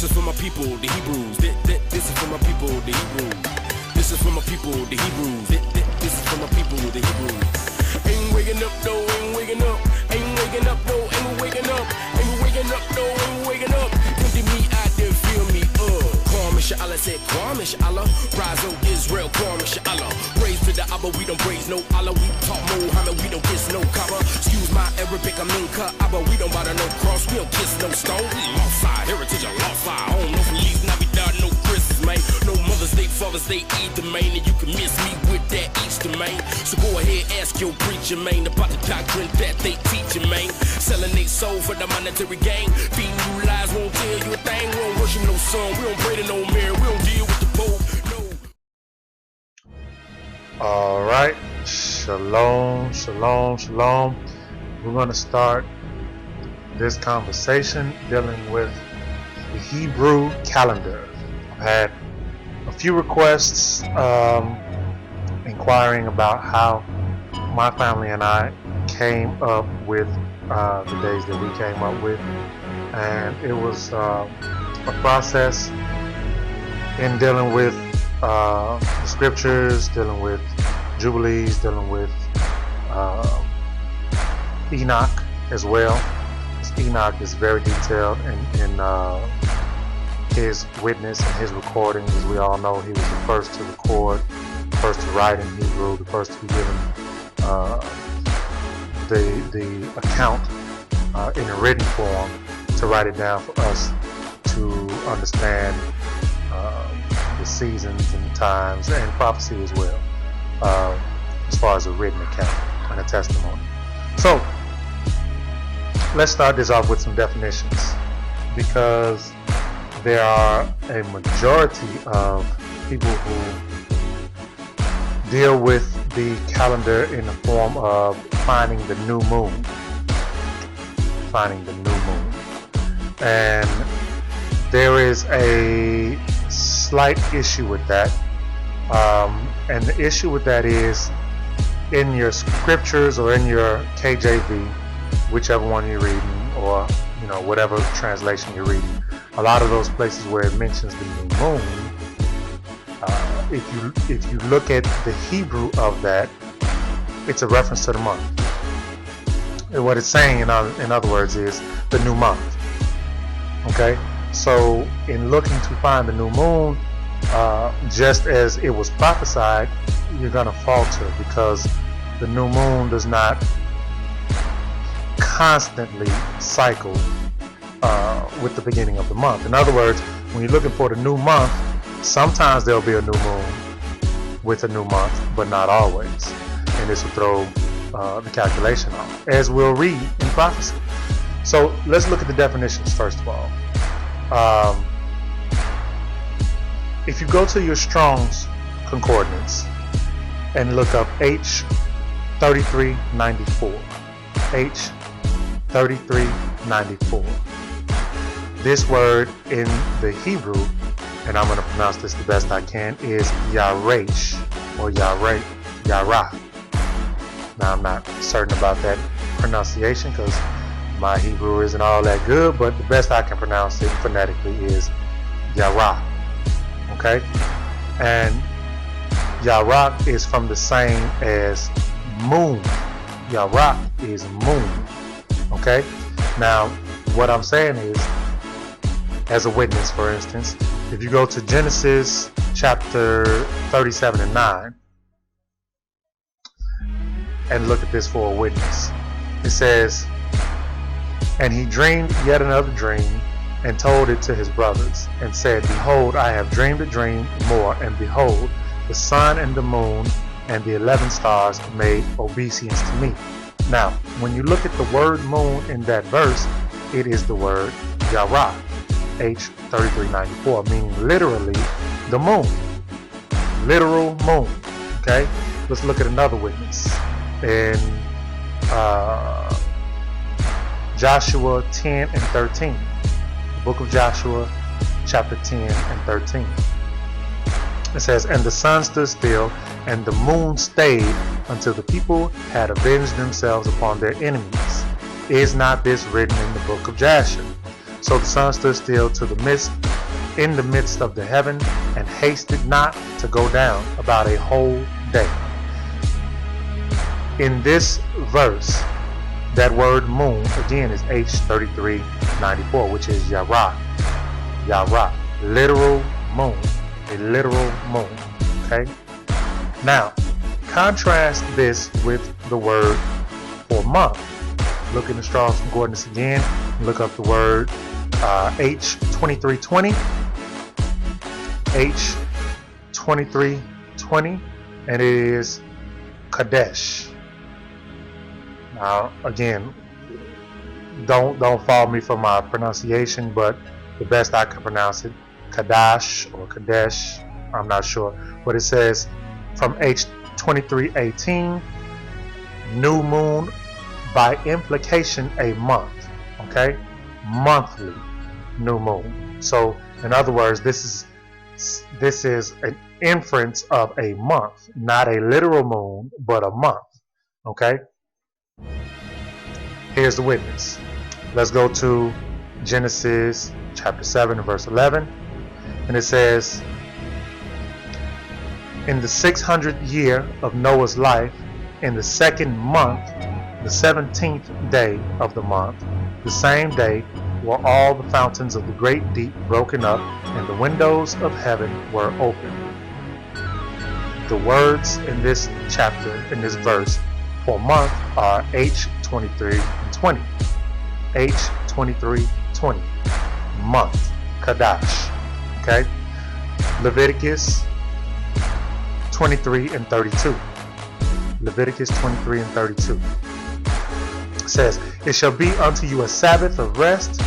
This is for my people, the Hebrews. This is for my people, the Hebrews. This is for my people, the Hebrews. This is for my people, the Hebrews. Ain't waking up though, ain't waking up. Ain't waking up though, ain't waking up. Ain't waking up though, ain't waking up. Empty me out there, feel me Kwam inshallah, said Kwam inshallah. Rise up Israel, Kwam inshallah. Praise to the Abba, we don't praise no Allah. We talk Muhammad, we don't kiss no Kaaba. Excuse my Arabic, I mean Abba. We don't bother no cross, we don't kiss no stone. We lost side, heritage a lost side. I don't know Feliz Navidad, no Christmas, man. No Mother's Day, Father's Day, Easter, man. And you can miss me with that Easter, man. So go ahead, ask your preacher, man, about the doctrine that they teach, man. Selling they soul for the monetary gain. Feeding you lies won't tell you a thing. We don't worship no son, we don't pray to no mirror, we don't deal with the Pope, no. Alright, shalom, shalom, shalom. We're going to start this conversation dealing with the Hebrew calendar. I've had a few requests inquiring about how my family and I came up with the days that we came up with, and it was a process in dealing with the scriptures, dealing with Jubilees, dealing with Enoch as well. Enoch is very detailed in his witness and his recordings. As we all know, he was the first to record, the first to write in Hebrew, the first to be given the account in a written form, to write it down for us to understand the seasons and the times and prophecy as well, as far as a written account and a testimony. So let's start this off with some definitions, because there are a majority of people who deal with the calendar in the form of finding the new moon. And there is a slight issue with that. And the issue with that is, in your scriptures or in your K.J.V, whichever one you're reading, or whatever translation you're reading, a lot of those places where it mentions the new moon, if you look at the Hebrew of that, it's a reference to the month. And what it's saying, in other words, is the new month. Okay, so in looking to find the new moon, just as it was prophesied, you're gonna falter, because the new moon does not constantly cycle with the beginning of the month. In other words, when you're looking for the new month, sometimes there'll be a new moon with a new month, but not always. And this will throw the calculation off, as we'll read in prophecy. So let's look at the definitions first of all. If you go to your Strong's Concordance and look up H3394, H3394, this word in the Hebrew, and I'm going to pronounce this the best I can, is Yaresh, or Yarah. Now I'm not certain about that pronunciation, because my Hebrew isn't all that good, but the best I can pronounce it phonetically is Yarah. Okay? And Yarah is from the same as moon. Yarah is moon. Okay? Now, what I'm saying is, as a witness, for instance, if you go to Genesis chapter 37 and 9 and look at this for a witness, it says, "And he dreamed yet another dream, and told it to his brothers, and said, Behold, I have dreamed a dream more, and behold, the sun and the moon and the 11 stars made obeisance to me." Now, when you look at the word moon in that verse, it is the word Yarah, H3394, meaning literally the moon. Literal moon. Okay? Let's look at another witness. In Joshua 10 and 13. The book of Joshua, chapter 10 and 13. It says, "And the sun stood still, and the moon stayed, until the people had avenged themselves upon their enemies. Is not this written in the book of Jasher? So the sun stood still in the midst of the heaven, and hasted not to go down about a whole day. In this verse, that word moon again is H3394, which is Yara. Yara, literal moon, a literal moon. Okay. Now, contrast this with the word for month. Look in the Strong's Concordance again. Look up the word H2320. H2320, and it is Kadesh. Now, again, don't follow me for my pronunciation, but the best I can pronounce it, Kadash or Kadesh, I'm not sure. But it says from H2318, new moon, by implication a month. Okay, monthly new moon. So, in other words, this is an inference of a month, not a literal moon, but a month. Okay. Here's the witness. Let's go to Genesis chapter 7 and verse 11. And it says, in the 600th year of Noah's life, in the second month, the 17th day of the month, the same day were all the fountains of the great deep broken up, and the windows of heaven were opened. The words in this chapter, in this verse, for month are H2320. H2320. Month. Kadash. Okay? Leviticus 23 and 32. Leviticus 23 and 32. It says, it shall be unto you a Sabbath of rest,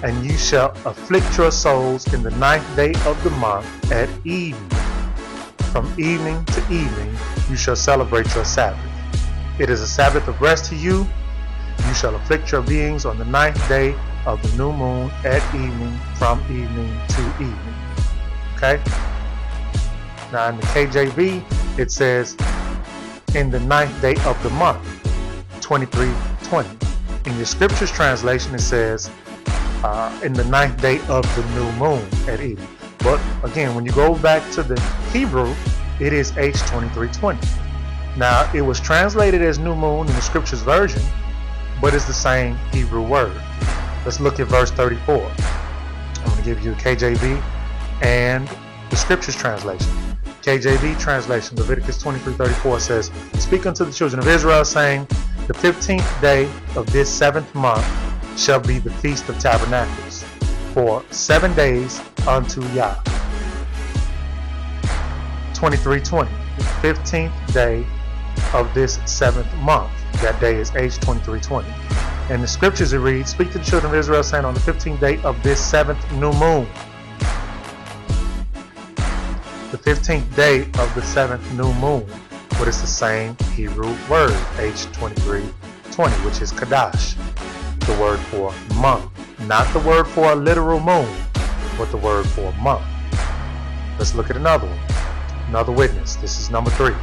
and you shall afflict your souls in the 9th day of the month at evening. From evening to evening you shall celebrate your Sabbath. It is a Sabbath of rest to you. You shall afflict your beings on the 9th day of the new moon at evening, from evening to evening. Okay? Now in the K.J.V. it says, in the 9th day of the month, 2320. In your scriptures translation it says, in the 9th day of the new moon at evening. But again, when you go back to the Hebrew, it is H2320. Now, it was translated as new moon in the scriptures version, but it's the same Hebrew word. Let's look at verse 34. I'm going to give you K.J.V. and the scriptures translation. K.J.V. translation, Leviticus 23:34 says, speak unto the children of Israel, saying, the 15th day of this 7th month shall be the Feast of Tabernacles, for 7 days unto Yah. 23:20, the 15th day of this 7th month. That day is H2320. And the scriptures it reads, speak to the children of Israel, saying, on the 15th day of this 7th new moon. The 15th day of the 7th new moon, but it's the same Hebrew word, H2320, which is Kadash, the word for month. Not the word for a literal moon, but the word for month. Let's look at another one. Another witness. This is number 3.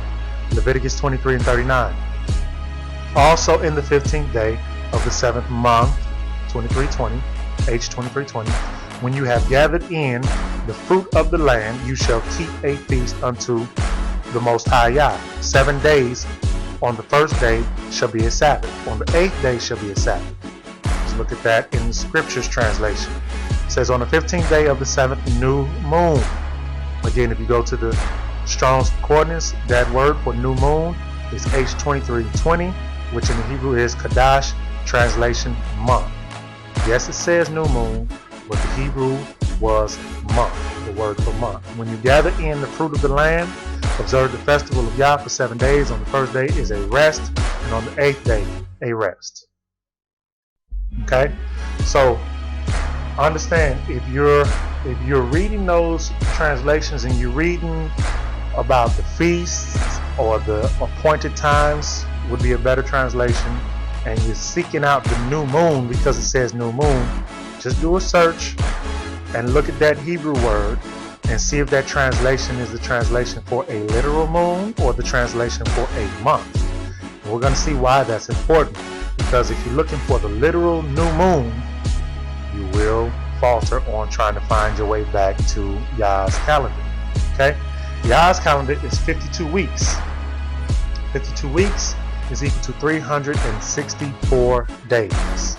Leviticus 23 and 39. Also in the 15th day of the 7th month, 2320, H2320, when you have gathered in the fruit of the land, you shall keep a feast unto the Most High Yah. 7 days. On the first day shall be a Sabbath. On the 8th day shall be a Sabbath. Let's look at that in the scriptures translation. It says on the 15th day of the 7th new moon. Again, if you go to the Strong's Concordance, that word for new moon is H2320, which in the Hebrew is Kadash, translation month. Yes, it says new moon, but the Hebrew was month, the word for month. When you gather in the fruit of the land, observe the festival of Yah for 7 days. On the first day is a rest, and on the 8th day, a rest. Okay? So, understand, if you're reading those translations and you're reading about the feasts or the appointed times, would be a better translation, and you're seeking out the new moon because it says new moon, just do a search and look at that Hebrew word and see if that translation is the translation for a literal moon or the translation for a month. And we're going to see why that's important, because if you're looking for the literal new moon, you will falter on trying to find your way back to Yah's calendar. Okay? Yah's calendar is 52 weeks. 52 weeks is equal to 364 days.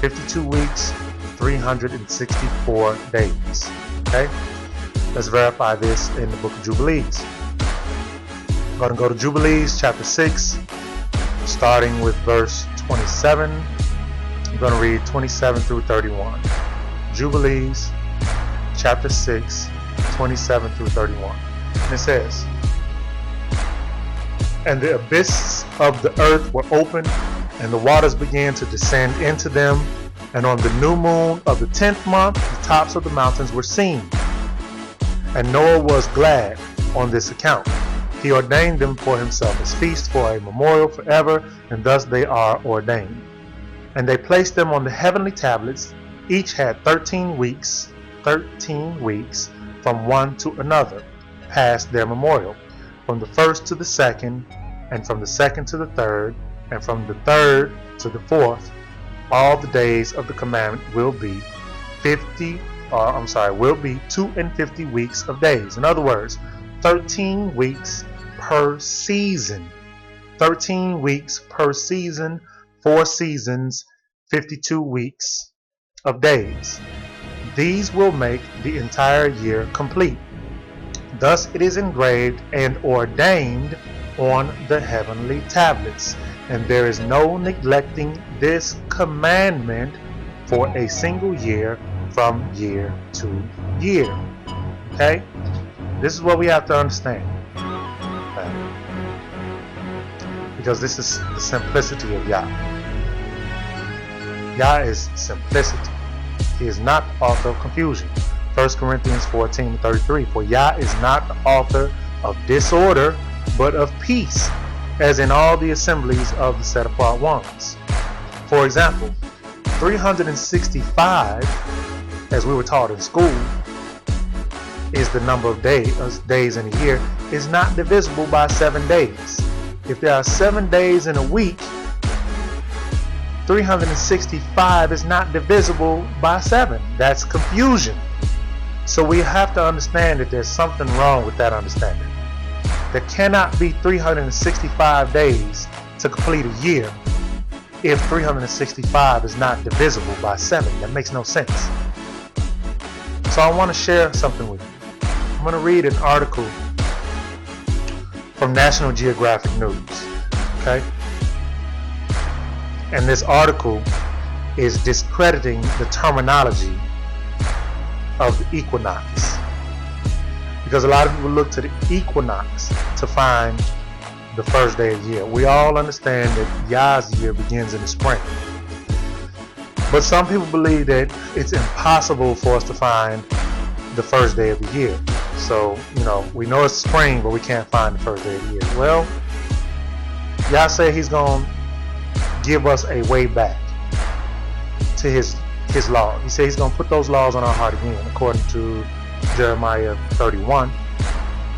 52 weeks, 364 days. Okay? Let's verify this in the book of Jubilees. I'm going to go to Jubilees chapter 6, starting with verse 27. I'm going to read 27 through 31. Jubilees chapter 6, 27 through 31. And it says, "And the abysses of the earth were opened, and the waters began to descend into them. And on the new moon of the 10th month, the tops of the mountains were seen. And Noah was glad on this account. He ordained them for himself as feasts for a memorial forever, and thus they are ordained. And they placed them on the heavenly tablets. Each had 13 weeks from one to another, past their memorial, from the first to the second, and from the second to the third, and from the third to the fourth. All the days of the commandment will be 250 weeks of days." In other words, 13 weeks per season. 13 weeks per season, 4 seasons, 52 weeks of days. These will make the entire year complete. Thus it is engraved and ordained on the heavenly tablets, and there is no neglecting this commandment for a single year from year to year. Okay? This is what we have to understand. Okay? Because this is the simplicity of Yah. Yah is simplicity. He is not the author of confusion. 1 Corinthians 14:33. "For Yah is not the author of disorder, but of peace, as in all the assemblies of the set apart ones." For example, 365, as we were taught in school, is the number of days in a year, is not divisible by 7 days. If there are 7 days in a week, 365 is not divisible by 7. That's confusion. So we have to understand that there's something wrong with that understanding. There cannot be 365 days to complete a year if 365 is not divisible by 7. That makes no sense. So I want to share something with you. I'm going to read an article from National Geographic News. Okay? And this article is discrediting the terminology of the equinox. Because a lot of people look to the equinox to find the first day of the year. We all understand that Yah's year begins in the spring. But some people believe that it's impossible for us to find the first day of the year. So, we know it's spring, but we can't find the first day of the year. Well, Yah said he's going to give us a way back to his law. He said he's going to put those laws on our heart again, according to Jeremiah 31.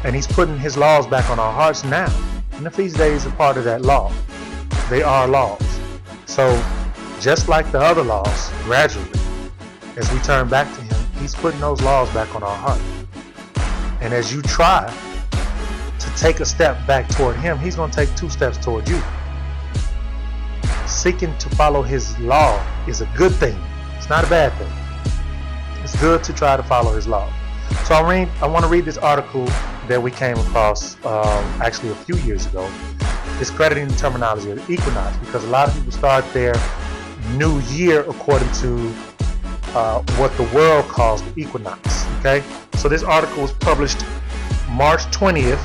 And he's putting his laws back on our hearts now. And the feast days are part of that law. They are laws. So, just like the other laws, gradually, as we turn back to him, he's putting those laws back on our heart. And as you try to take a step back toward him, he's going to take 2 steps toward you. Seeking to follow his law is a good thing. It's not a bad thing. It's good to try to follow his law. So I want to read this article that we came across actually a few years ago, discrediting the terminology of the equinox, because a lot of people start their new year according to what the world calls the equinox. Okay, so this article was published March 20th,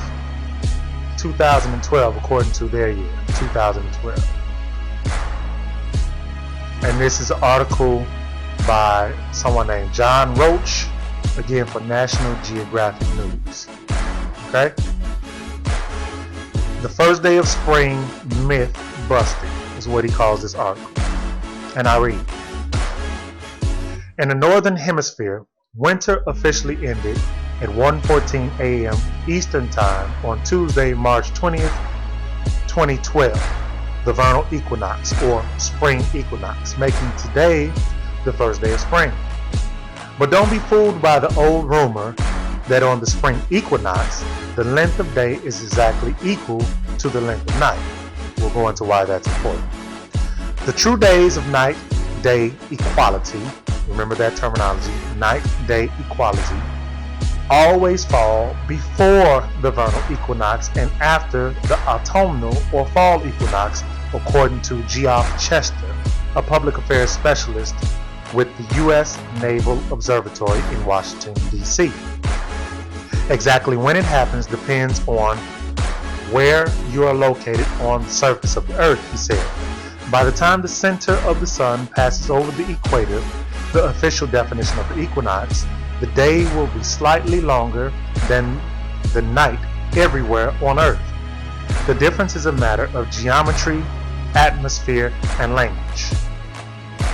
2012, according to their year, 2012. And this is an article by someone named John Roach, again for National Geographic News. Okay? The first day of spring myth busted is what he calls this article. And I read. In the Northern Hemisphere, winter officially ended at 1:14 a.m. Eastern Time on Tuesday, March 20th, 2012, the Vernal Equinox or Spring Equinox, making today the first day of spring. But don't be fooled by the old rumor that on the spring equinox, the length of day is exactly equal to the length of night. We'll go into why that's important. The true days of night-day equality, remember that terminology, night-day equality, always fall before the vernal equinox and after the autumnal or fall equinox, according to Geoff Chester, a public affairs specialist with the U.S. Naval Observatory in Washington, D.C. Exactly when it happens depends on where you are located on the surface of the earth, he said. By the time the center of the sun passes over the equator, the official definition of the equinox, the day will be slightly longer than the night everywhere on earth. The difference is a matter of geometry, atmosphere, and language.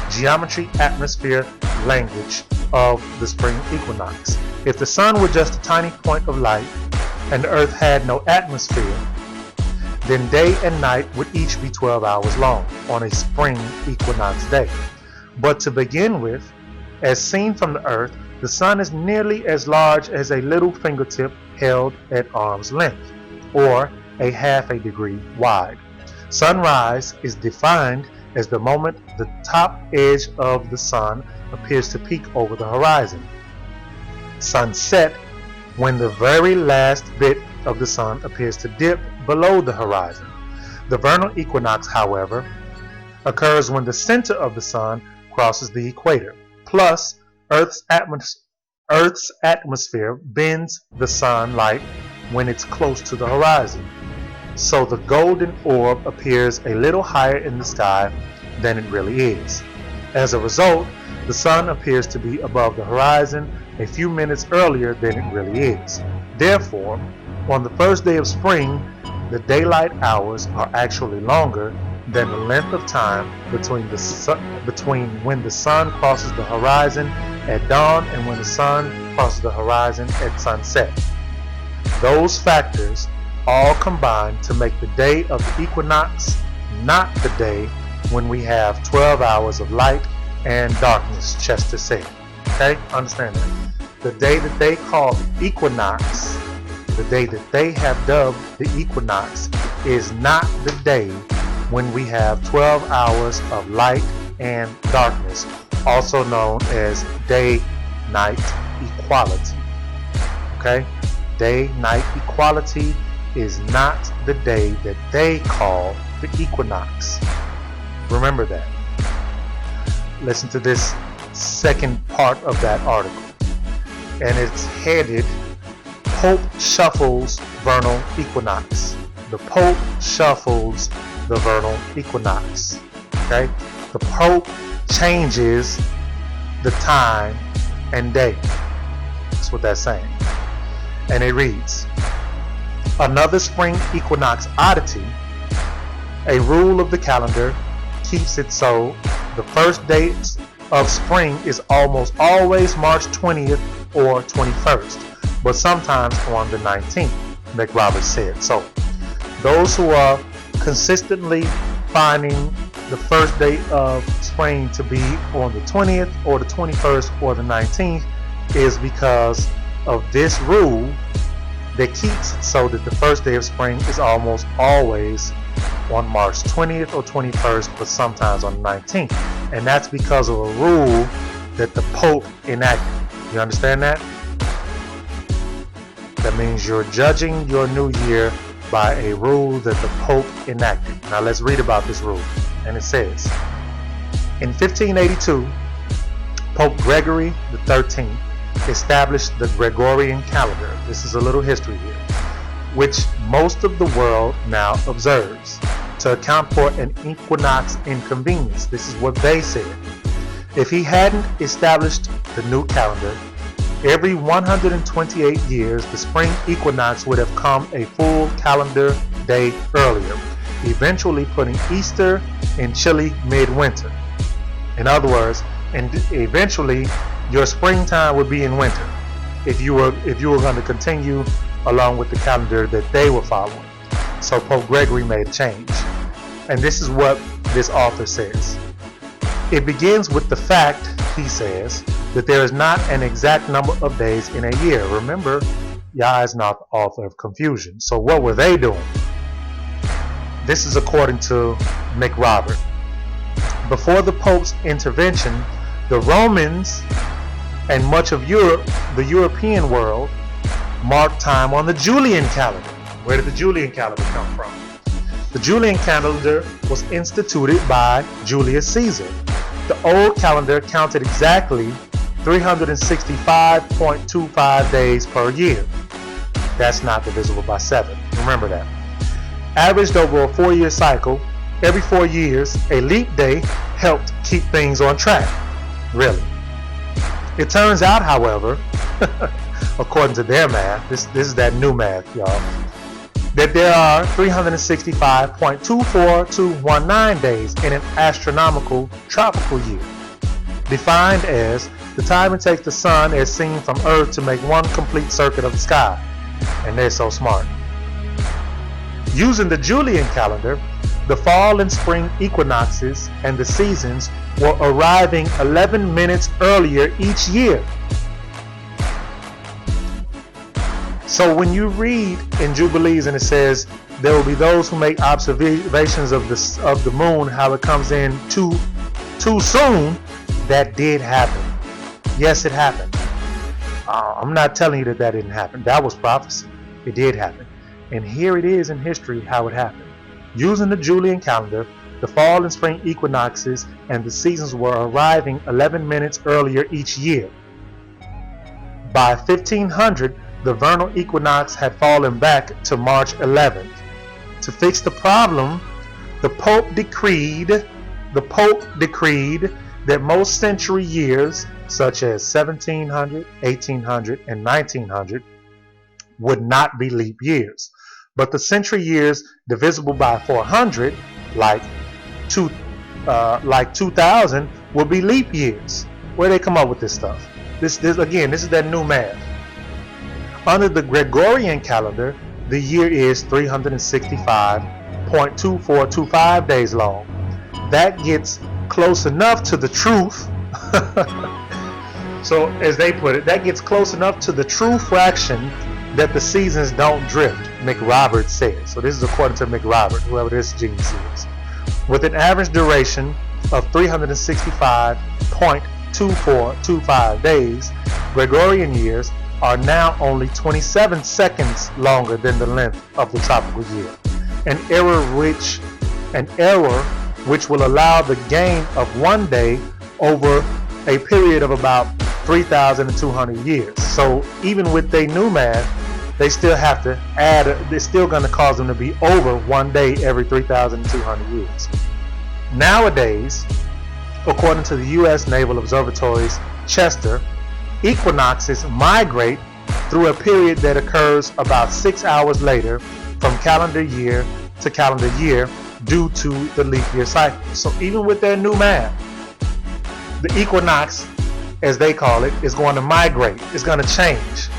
Geometry, atmosphere, language of the spring equinox. If the sun were just a tiny point of light and the earth had no atmosphere, then day and night would each be 12 hours long on a spring equinox day. But to begin with, as seen from the earth, the sun is nearly as large as a little fingertip held at arm's length, or a half a degree wide. Sunrise is defined as the moment the top edge of the sun appears to peak over the horizon. Sunset, when the very last bit of the sun appears to dip below the horizon. The vernal equinox, however, occurs when the center of the sun crosses the equator. Plus, Earth's atmosphere bends the sunlight when it's close to the horizon. So the golden orb appears a little higher in the sky than it really is. As a result, the sun appears to be above the horizon a few minutes earlier than it really is. Therefore, on the first day of spring, the daylight hours are actually longer than the length of time between when the sun crosses the horizon at dawn and when the sun crosses the horizon at sunset. Those factors all combine to make the day of the equinox not the day when we have 12 hours of light and darkness, Chester said. Okay, understand that. The day that they call the equinox, the day that they have dubbed the equinox, is not the day when we have 12 hours of light and darkness, also known as day-night equality. Okay, day-night equality is not the day that they call the equinox. Remember that. Listen to this second part of that article, and it's headed Pope Shuffles Vernal Equinox. The Pope shuffles the vernal equinox. Okay? The Pope changes the time and day. That's what that's saying. And it reads, another spring equinox oddity, a rule of the calendar keeps it so the first day of spring is almost always March 20th or 21st, but sometimes on the 19th, McRoberts said. So those who are consistently finding the first day of spring to be on the 20th or the 21st or the 19th is because of this rule that keeps it so that the first day of spring is almost always on March 20th or 21st, but sometimes on the 19th. And that's because of a rule that the Pope enacted. You understand that? That means you're judging your new year by a rule that the Pope enacted. Now let's read about this rule. And it says, in 1582, Pope Gregory XIII established the Gregorian calendar. This is a little history here, which most of the world now observes, to account for an equinox inconvenience. This is what they said. If he hadn't established the new calendar, every 128 years the spring equinox would have come a full calendar day earlier, eventually putting Easter in chilly midwinter. In other words, and eventually your springtime would be in winter if you were going to continue along with the calendar that they were following. So Pope Gregory made a change. And this is what this author says. It begins with the fact, he says, that there is not an exact number of days in a year. Remember, Yah is not the author of confusion. So what were they doing? This is according to McRobert. Before the Pope's intervention, the Romans and much of Europe, the European world, marked time on the Julian calendar. Where did the Julian calendar come from? The Julian calendar was instituted by Julius Caesar. The old calendar counted exactly 365.25 days per year. That's not divisible by 7. Remember that. Averaged over a 4-year cycle, every 4 years, a leap day helped keep things on track. Really. It turns out, however, according to their math, this is that new math, y'all, that there are 365.24219 days in an astronomical tropical year, defined as the time it takes the sun as seen from Earth to make one complete circuit of the sky. And they're so smart. Using the Julian calendar, the fall and spring equinoxes and the seasons were arriving 11 minutes earlier each year. So when you read in Jubilees and it says there will be those who make observations of the moon, how it comes in too soon, that did happen. Yes, it happened. I'm not telling you that didn't happen. That was prophecy. It did happen. And here it is in history how it happened. Using the Julian calendar, the fall and spring equinoxes and the seasons were arriving 11 minutes earlier each year. By 1500, the vernal equinox had fallen back to March 11th. To fix the problem, the Pope decreed that most century years, such as 1700, 1800, and 1900, would not be leap years. But the century years divisible by 400, like 2000, would be leap years. Where they come up with this stuff? This is that new math. Under the Gregorian calendar, the year is 365.2425 days long. That gets close enough to the truth. So, as they put it, that gets close enough to the true fraction that the seasons don't drift, McRobert said. So this is according to McRobert, whoever this genius is. With an average duration of 365.2425 days, Gregorian years are now only 27 seconds longer than the length of the tropical year. An error which will allow the gain of one day over a period of about 3,200 years. So even with their new math, they still have to add, it's still going to cause them to be over one day every 3,200 years. Nowadays, according to the U.S. Naval Observatory's Chester, equinoxes migrate through a period that occurs about 6 hours later from calendar year to calendar year due to the leap year cycle. So even with their new math, the equinox, as they call it, is going to migrate. It's going to change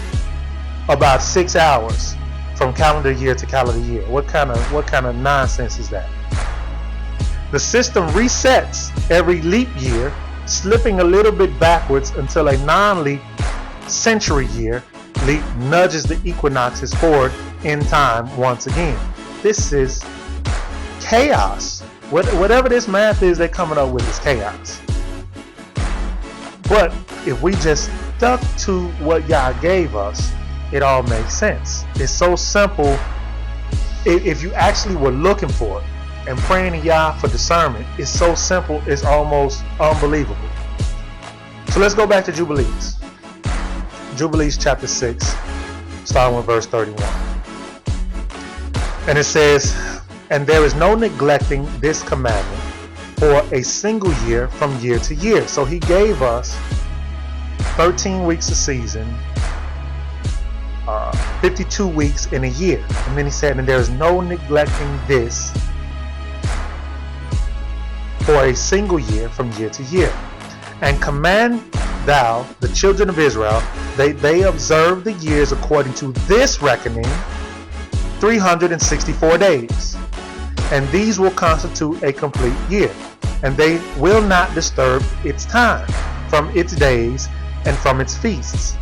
about 6 hours from calendar year to calendar year. What kind of nonsense is that? The system resets every leap year, slipping a little bit backwards until a non-leap century year leap nudges the equinoxes forward in time once again. This is chaos. Whatever this math is they're coming up with is chaos. But if we just stuck to what Yah gave us, it all makes sense. It's so simple. If you actually were looking for it and praying to Yah for discernment, it's so simple, it's almost unbelievable. So let's go back to Jubilees. Jubilees chapter 6, starting with verse 31. And it says, "And there is no neglecting this commandment for a single year from year to year." So he gave us 13 weeks a season, 52 weeks in a year. And then he said, "And there is no neglecting this for a single year from year to year. And command thou the children of Israel, they observe the years according to this reckoning, 364 days. And these will constitute a complete year. and they will not disturb its time from its days and from its feasts.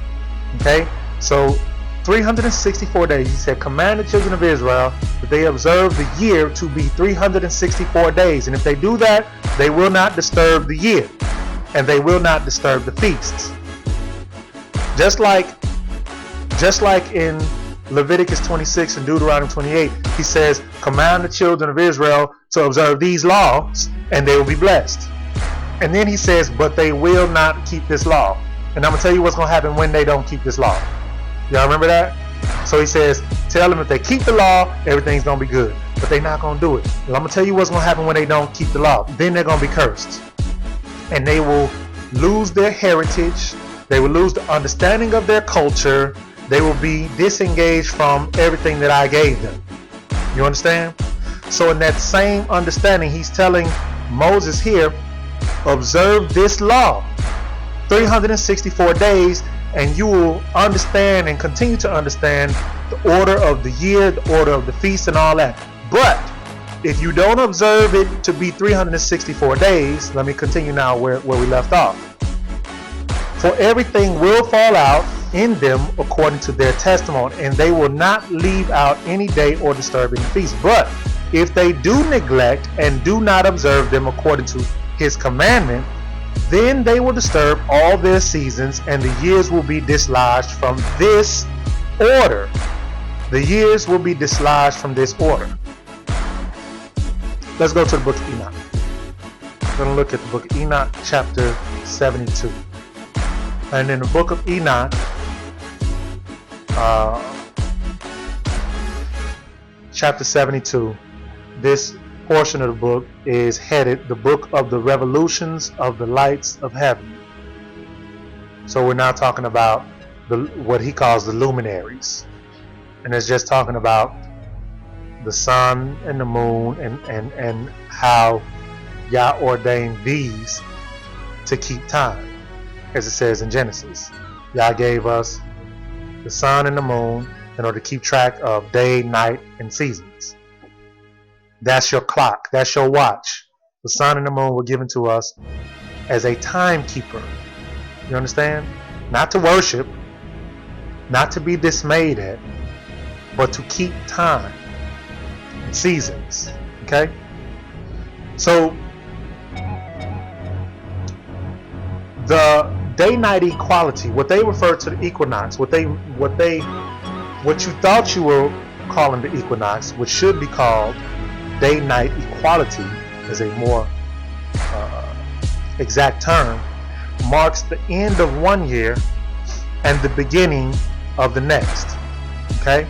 Okay, so 364 days. He said, command the children of Israel that they observe the year to be 364 days. And if they do that, they will not disturb the year, and they will not disturb the feasts. Just like in Leviticus 26 and Deuteronomy 28, he says, command the children of Israel to observe these laws, and they will be blessed. And then he says, but they will not keep this law. And I'm going to tell you what's going to happen when they don't keep this law. Y'all remember that? So he says, tell them if they keep the law, everything's going to be good. But they're not going to do it. Well, I'm going to tell you what's going to happen when they don't keep the law. Then they're going to be cursed. And they will lose their heritage. They will lose the understanding of their culture. They will be disengaged from everything that I gave them. You understand? So in that same understanding, he's telling Moses here, observe this law 364 days, and you will understand and continue to understand the order of the year, the order of the feast, and all that. But if you don't observe it to be 364 days, let me continue now where we left off. For everything will fall out in them according to their testimony, and they will not leave out any day or disturb any feast. But if they do neglect and do not observe them according to his commandment, then they will disturb all their seasons, and the years will be dislodged from this order. The years will be dislodged from this order. Let's go to the book of Enoch. We're going to look at the book of Enoch, chapter 72. And in the book of Enoch, chapter 72, this portion of the book is headed the book of the revolutions of the lights of heaven. So we're now talking about what he calls the luminaries, and it's just talking about the sun and the moon and how Yah ordained these to keep time, as it says in Genesis. Yah gave us the sun and the moon in order to keep track of day, night, and seasons. That's your clock. That's your watch. The sun and the moon were given to us as a timekeeper. You understand? Not to worship, not to be dismayed at, but to keep time and seasons. Okay? So the day-night equality, what they refer to the equinox, what you thought you were calling the equinox, which should be called day-night equality, is a more exact term, marks the end of one year and the beginning of the next. Okay?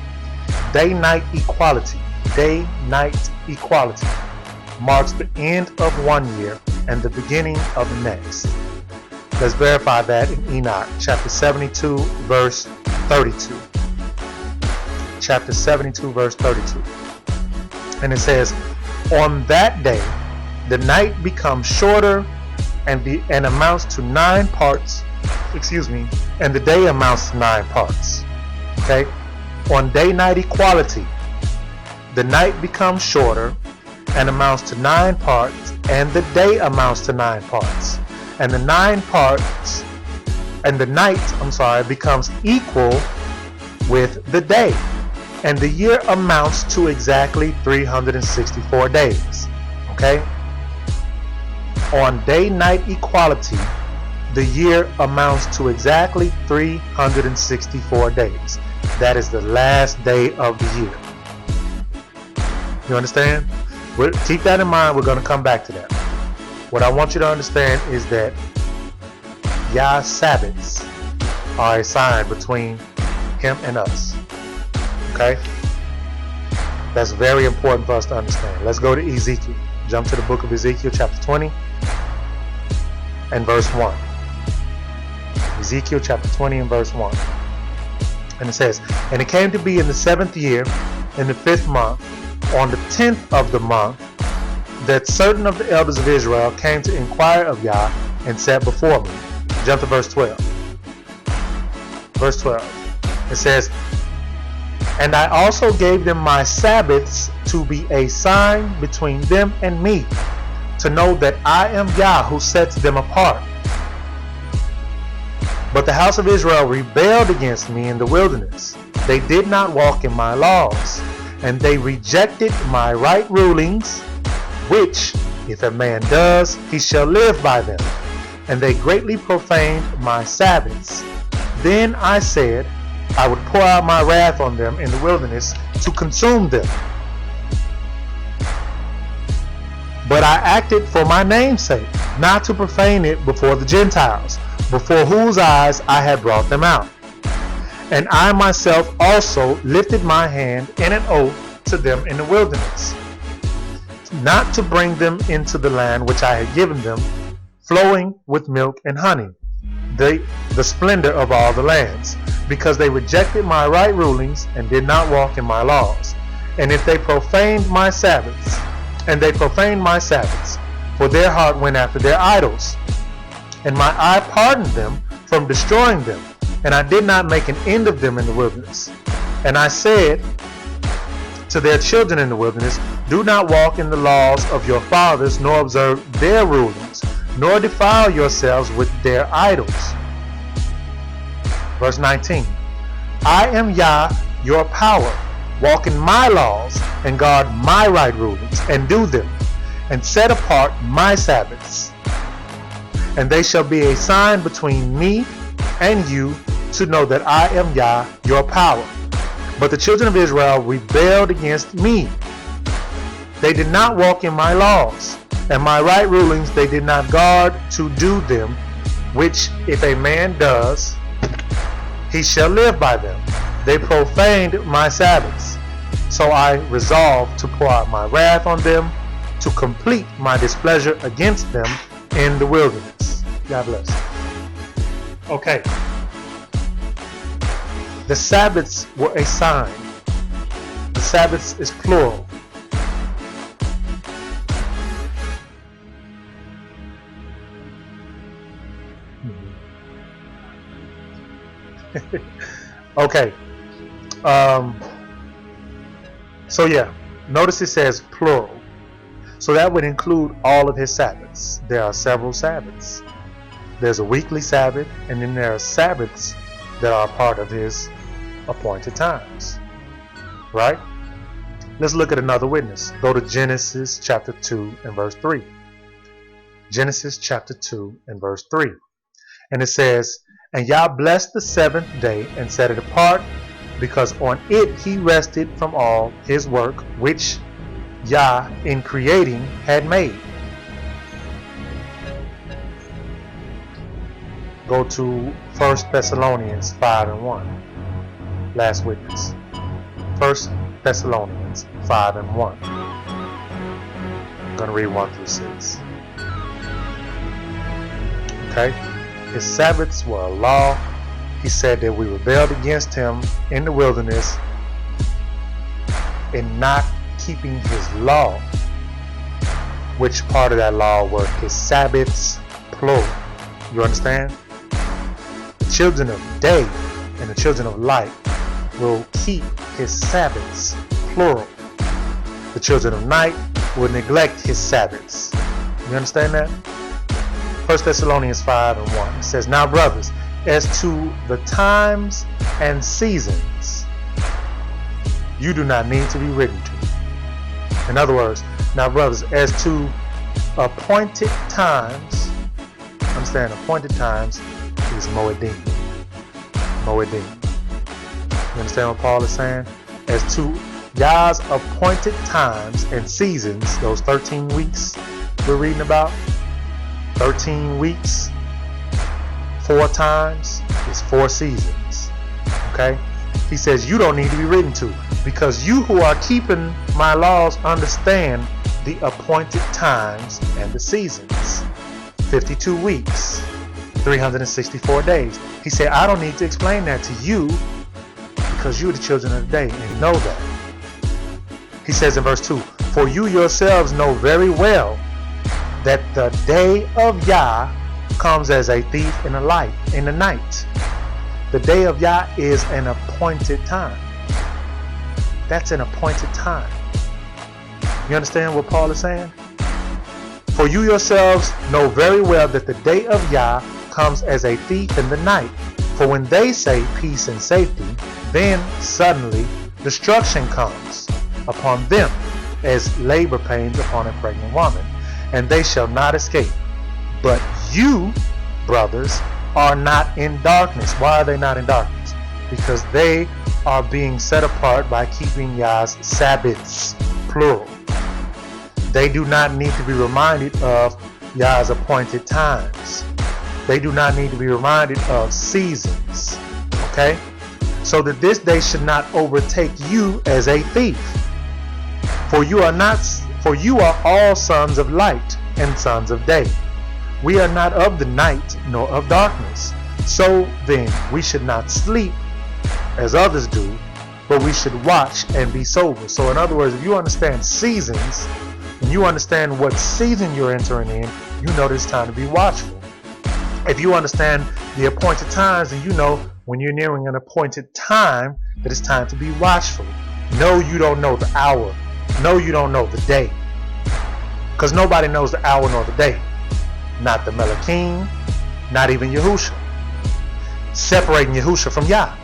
Day-night equality. Day-night equality marks the end of one year and the beginning of the next. Let's verify that in Enoch, chapter 72, verse 32. Chapter 72, verse 32. And it says, on that day, the night becomes shorter and amounts to 9 parts, and the day amounts to 9 parts. Okay? On day-night equality, the night becomes shorter and amounts to 9 parts, and the day amounts to 9 parts. And the 9 parts, and the night, becomes equal with the day. And the year amounts to exactly 364 days. Okay? On day-night equality, the year amounts to exactly 364 days. That is the last day of the year. You understand? Keep that in mind. We're going to come back to that. What I want you to understand is that Yah's Sabbaths are a sign between him and us. Okay? That's very important for us to understand. Let's go to Ezekiel. Jump to the book of Ezekiel, chapter 20 and verse 1. Ezekiel chapter 20 and verse 1. And it says, and it came to be in the 7th year, in the 5th month, on the 10th of the month, that certain of the elders of Israel came to inquire of Yah and sat before me. Jump to verse 12. Verse 12. It says, and I also gave them my Sabbaths to be a sign between them and me, to know that I am Yah who sets them apart. But the house of Israel rebelled against me in the wilderness. They did not walk in my laws, and they rejected my right rulings, which, if a man does, he shall live by them. And they greatly profaned my Sabbaths. Then I said, I would pour out my wrath on them in the wilderness to consume them. But I acted for my name's sake, not to profane it before the Gentiles, before whose eyes I had brought them out. And I myself also lifted my hand in an oath to them in the wilderness, not to bring them into the land which I had given them, flowing with milk and honey, the splendor of all the lands, because they rejected my right rulings and did not walk in my laws. And if they profaned my Sabbaths, for their heart went after their idols, and my eye pardoned them from destroying them, and I did not make an end of them in the wilderness. And I said to their children in the wilderness, do not walk in the laws of your fathers, nor observe their rulings, nor defile yourselves with their idols. Verse 19, I am Yah, your power. Walk in my laws, and guard my right rulings, and do them, and set apart my Sabbaths. And they shall be a sign between me and you, to know that I am Yah, your power. But the children of Israel rebelled against me. They did not walk in my laws, and my right rulings they did not guard to do them, which if a man does, he shall live by them. They profaned my Sabbaths. So I resolved to pour out my wrath on them, to complete my displeasure against them in the wilderness. God bless. Okay. The Sabbaths were a sign. The Sabbaths is plural. Okay. So yeah, notice it says plural. So that would include all of his Sabbaths. There are several Sabbaths. There's a weekly Sabbath, and then there are Sabbaths that are part of his appointed times. Right? Let's look at another witness. Go to Genesis chapter 2 and verse 3. Genesis chapter 2 and verse 3. And it says, and Yah blessed the seventh day and set it apart, because on it he rested from all his work which Yah in creating had made. Go to 1 Thessalonians 5 and 1. Last witness. 1 Thessalonians 5 and 1. I'm going to read 1 through 6. Okay? His Sabbaths were a law. He said that we rebelled against him in the wilderness in not keeping his law. Which part of that law were his Sabbaths, plural. You understand? The children of day and the children of light will keep his Sabbaths, plural. The children of night will neglect his Sabbaths. You understand that? 1 Thessalonians 5 and 1. It says, now brothers, as to the times and seasons, you do not need to be written to. In other words, now brothers, as to appointed times, understand appointed times is Moedim. Moedim. You understand what Paul is saying? As to Yah's appointed times and seasons, those 13 weeks we're reading about, 13 weeks, 4 times is 4 seasons. Okay? He says you don't need to be written to, because you who are keeping my laws understand the appointed times and the seasons. 52 weeks, 364 days. He said, I don't need to explain that to you, because you're the children of the day and know that. He says in verse 2, for you yourselves know very well that the day of Yah comes as a thief in the night. The day of Yah is an appointed time. That's an appointed time. You understand what Paul is saying? For you yourselves know very well that the day of Yah comes as a thief in the night. For when they say peace and safety, then suddenly destruction comes upon them as labor pains upon a pregnant woman, and they shall not escape. But you, brothers, are not in darkness. Why are they not in darkness? Because they are being set apart by keeping Yah's Sabbaths, plural. They do not need to be reminded of Yah's appointed times. They do not need to be reminded of seasons. Okay? So that this day should not overtake you as a thief. For you are all sons of light and sons of day. We are not of the night nor of darkness. So then we should not sleep as others do, but we should watch and be sober. So in other words, if you understand seasons, and you understand what season you're entering in, you know that it's time to be watchful. If you understand the appointed times, then you know when you're nearing an appointed time that it's time to be watchful. No, you don't know the hour. No, you don't know the day. Because nobody knows the hour nor the day. Not the Melachim, not even Yahusha. Separating Yahusha from Yah.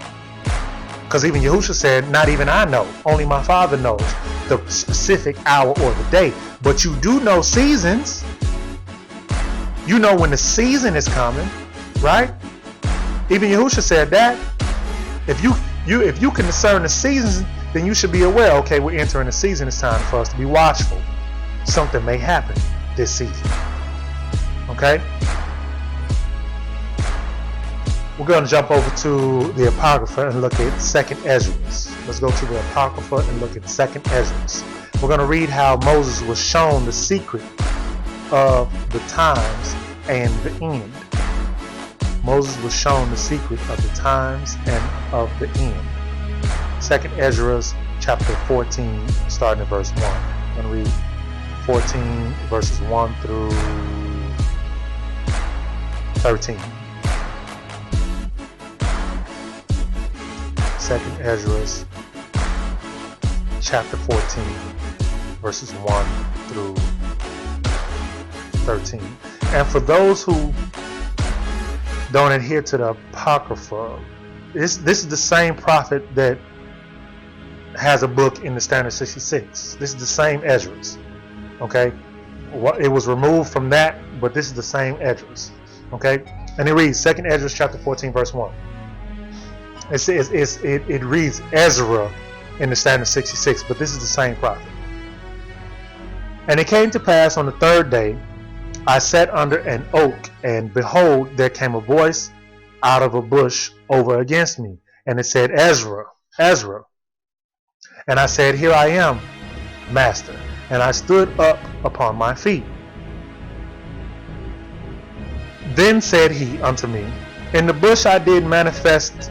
Because even Yahusha said, not even I know. Only my Father knows the specific hour or the day. But you do know seasons. You know when the season is coming, right? Even Yahusha said that. If you can discern the seasons, then you should be aware, okay, we're entering a season. It's time for us to be watchful. Something may happen this season. Okay? We're going to jump over to the Apocrypha and look at 2nd Ezra. Let's go to the Apocrypha and look at 2nd Ezra. We're going to read how Moses was shown the secret of the times and the end. Moses was shown the secret of the times and of the end. 2nd Ezra chapter 14, starting at verse 1. I'm going to read 14 verses 1 through 13. 2nd Ezra chapter 14 verses 1 through 13. And for those who don't adhere to the Apocrypha, this is the same prophet that has a book in the Standard 66. This is the same Ezra. Okay? It was removed from that, but this is the same Ezra. Okay? And it reads 2nd Ezra chapter 14 verse 1. It says it reads Ezra in the Standard 66, but this is the same prophet. And it came to pass on the 3rd day, I sat under an oak, and behold, there came a voice out of a bush over against me, and it said, Ezra, Ezra. And I said, Here I am, Master. And I stood up upon my feet. Then said he unto me, In the bush I did manifestly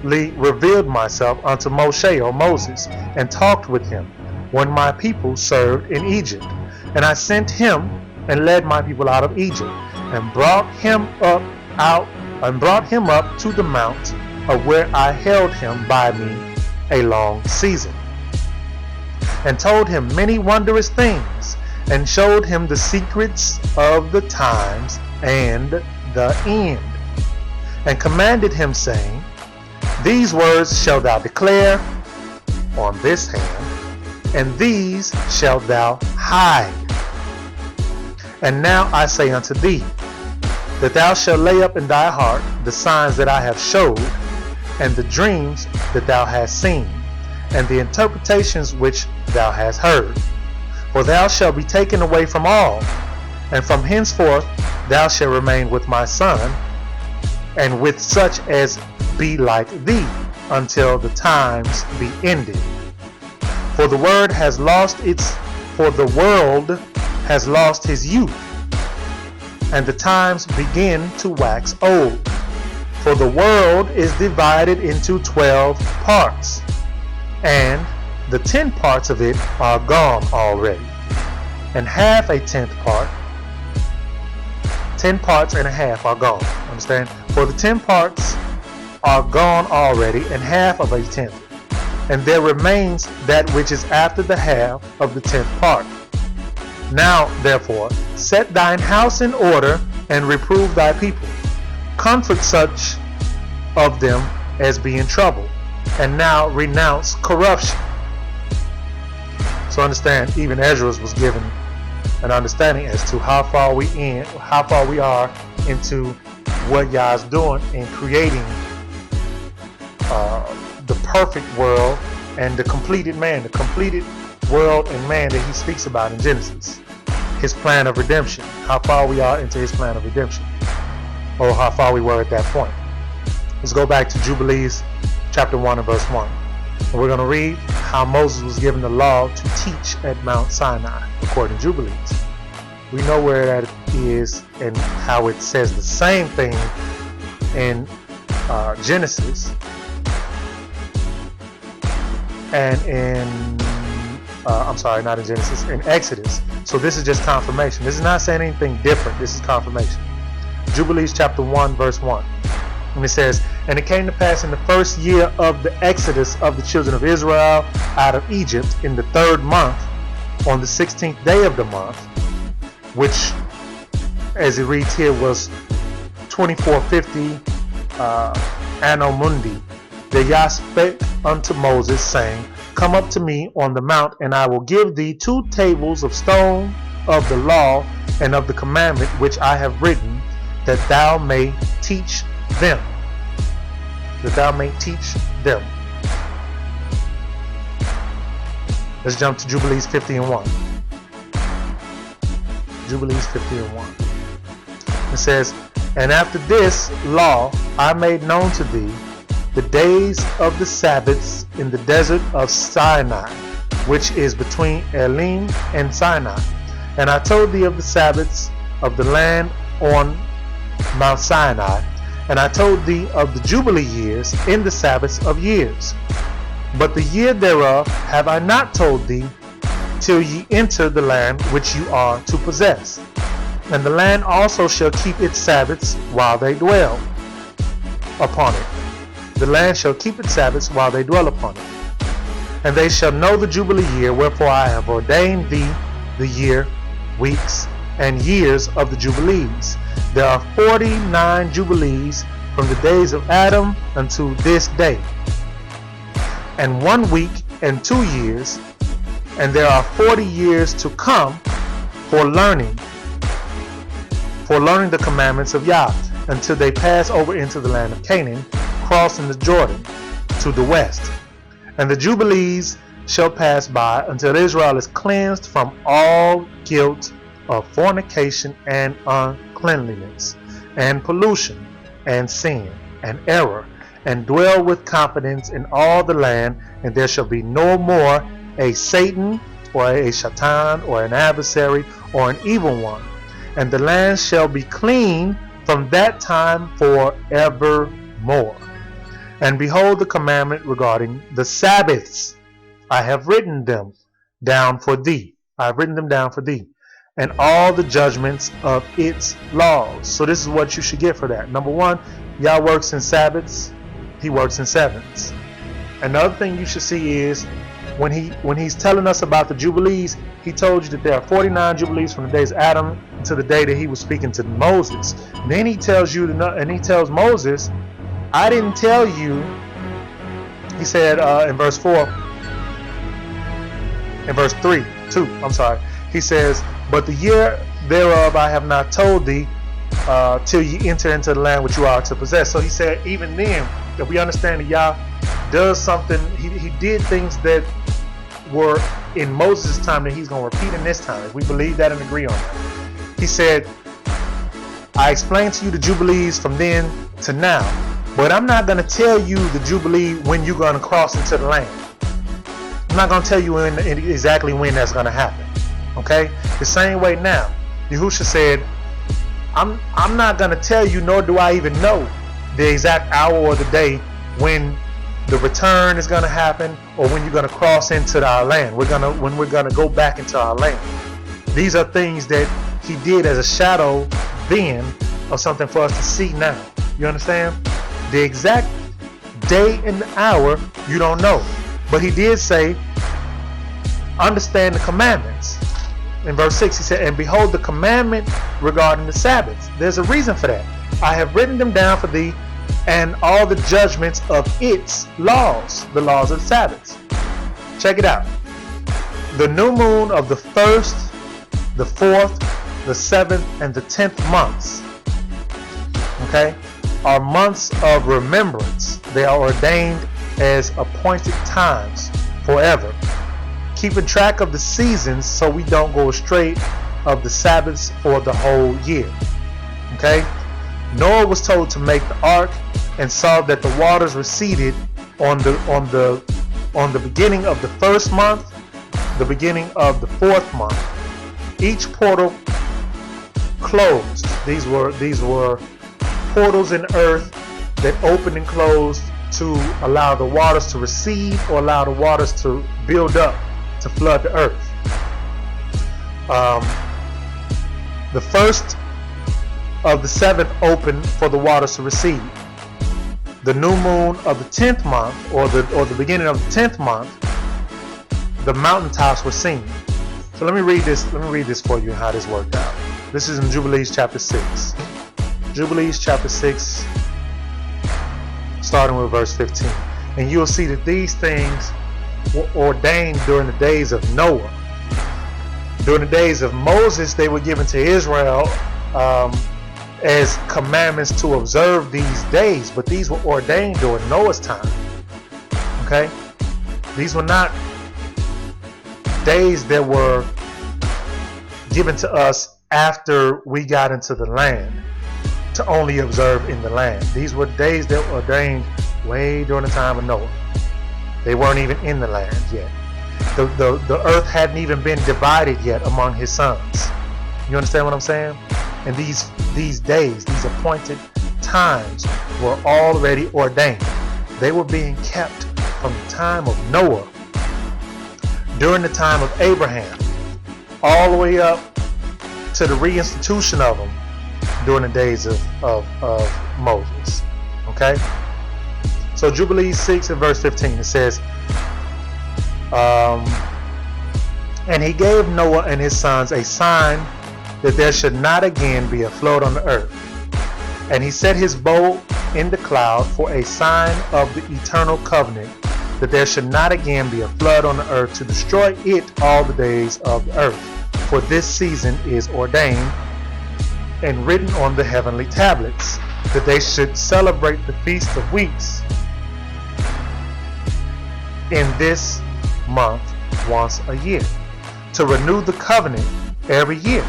revealed myself unto Moshe, or Moses, and talked with him, when my people served in Egypt. And I sent him and led my people out of Egypt, and brought him up to the mount of where I held him by me a long season, and told him many wondrous things, and showed him the secrets of the times and the end, and commanded him, saying, These words shalt thou declare on this hand, and these shalt thou hide. And now I say unto thee, that thou shalt lay up in thy heart the signs that I have showed, and the dreams that thou hast seen, and the interpretations which thou hast heard. For thou shalt be taken away from all, and from henceforth thou shalt remain with my son, and with such as be like thee, until the times be ended. For the world has lost his youth, and the times begin to wax old. For the world is divided into 12 parts, and the 10 parts of it are gone already, and half a 10th part, 10 parts and a half are gone. Understand? For the 10 parts are gone already, and half of a 10th, and there remains that which is after the half of the 10th part. Now, therefore, set thine house in order and reprove thy people. Comfort such of them as be in trouble, and now renounce corruption. So understand, even Ezra was given an understanding as to how far we are into what Yah's doing in creating the perfect world and the completed man, the completed world and man that he speaks about in Genesis. His plan of redemption, how far we are into his plan of redemption, or how far we were at that point. Let's go back to Jubilees chapter 1 and verse 1. And we're going to read how Moses was given the law to teach at Mount Sinai, according to Jubilees. We know where that is and how it says the same thing in Genesis and in not in Genesis, in Exodus. So this is just confirmation. This is not saying anything different. This is confirmation. Jubilees chapter 1 verse 1. And it says, and it came to pass in the first year of the exodus of the children of Israel out of Egypt, in the 3rd month, on the 16th day of the month, which, as it reads here, was 2450 Anno Mundi, that Yah spake unto Moses, saying, come up to me on the mount, and I will give thee 2 tables of stone of the law and of the commandment which I have written, that thou may teach them. That thou may teach them. Let's jump to Jubilees 50 and 1. Jubilees 50 and 1. It says, and after this law I made known to thee the days of the Sabbaths in the desert of Sinai, which is between Elim and Sinai. And I told thee of the Sabbaths of the land on Mount Sinai, and I told thee of the Jubilee years in the Sabbaths of years. But the year thereof have I not told thee, till ye enter the land which you are to possess. And the land also shall keep its Sabbaths while they dwell upon it. The land shall keep its Sabbaths while they dwell upon it. And they shall know the Jubilee year, wherefore I have ordained thee the year, weeks, and years of the Jubilees. There are 49 Jubilees from the days of Adam unto this day, and 1 week and 2 years, and there are 40 years to come for learning the commandments of Yah, until they pass over into the land of Canaan, crossing the Jordan to the west. And the Jubilees shall pass by until Israel is cleansed from all guilt of fornication and uncleanliness and pollution and sin and error, and dwell with confidence in all the land, and there shall be no more a Satan or a Shaitan or an adversary or an evil one, and the land shall be clean from that time forevermore. And behold, the commandment regarding the Sabbaths, I have written them down for thee. I have written them down for thee, and all the judgments of its laws. So this is what you should get for that. Number 1, Yah works in Sabbaths. He works in sevens. Another thing you should see is when he's telling us about the Jubilees, he told you that there are 49 Jubilees from the days of Adam to the day that he was speaking to Moses. And then he tells you, and he tells Moses, I didn't tell you. He said in verse 4, in verse 2, he says, but the year thereof I have not told thee, till ye enter into the land which you are to possess. So he said, even then, if we understand that Yah does something, he did things that were in Moses' time that he's going to repeat in this time. If we believe that and agree on that. He said, I explained to you the Jubilees from then to now, but I'm not going to tell you the Jubilee when you're going to cross into the land. I'm not going to tell you exactly when that's going to happen. Okay? The same way now, Yahushua said, I'm not going to tell you, nor do I even know the exact hour or the day when the return is going to happen, or when you're going to cross into our land. When we're going to go back into our land. These are things that he did as a shadow then of something for us to see now. You understand? The exact day and the hour you don't know, but he did say, understand the commandments. In verse 6, he said, and behold, the commandment regarding the Sabbaths. There's a reason for that. I have written them down for thee, and all the judgments of its laws, the laws of the Sabbaths. Check it out. The new moon of the 1st, the 4th, the 7th, and the 10th months, okay, are months of remembrance. They are ordained as appointed times forever, keeping track of the seasons so we don't go astray of the Sabbaths for the whole year. Okay, Noah was told to make the ark and saw that the waters receded on the beginning of the 1st month, the beginning of the 4th month. Each portal closed. These were portals in earth that opened and closed to allow the waters to recede or allow the waters to build up to flood the earth. The 1st of the 7th opened for the waters to recede. The new moon of the 10th month, or the beginning of the 10th month, the mountaintops were seen. So let me read this. Let me read this for you how this worked out. This is in Jubilees chapter 6. Jubilees chapter 6, starting with verse 15. And you'll see that these things were ordained during the days of Noah. During the days of Moses, they were given to Israel as commandments to observe these days, but these were ordained during Noah's time. Okay? These were not days that were given to us after we got into the land to only observe in the land. These were days that were ordained way during the time of Noah. They weren't even in the land yet. The earth hadn't even been divided yet among his sons. You understand what I'm saying? And these days, these appointed times were already ordained. They were being kept from the time of Noah, during the time of Abraham, all the way up to the reinstitution of them during the days of Moses. Okay? So Jubilees 6 and verse 15, it says, and he gave Noah and his sons a sign that there should not again be a flood on the earth. And he set his bow in the cloud for a sign of the eternal covenant, that there should not again be a flood on the earth to destroy it all the days of the earth. For this season is ordained and written on the heavenly tablets, that they should celebrate the Feast of Weeks in this month once a year, to renew the covenant every year.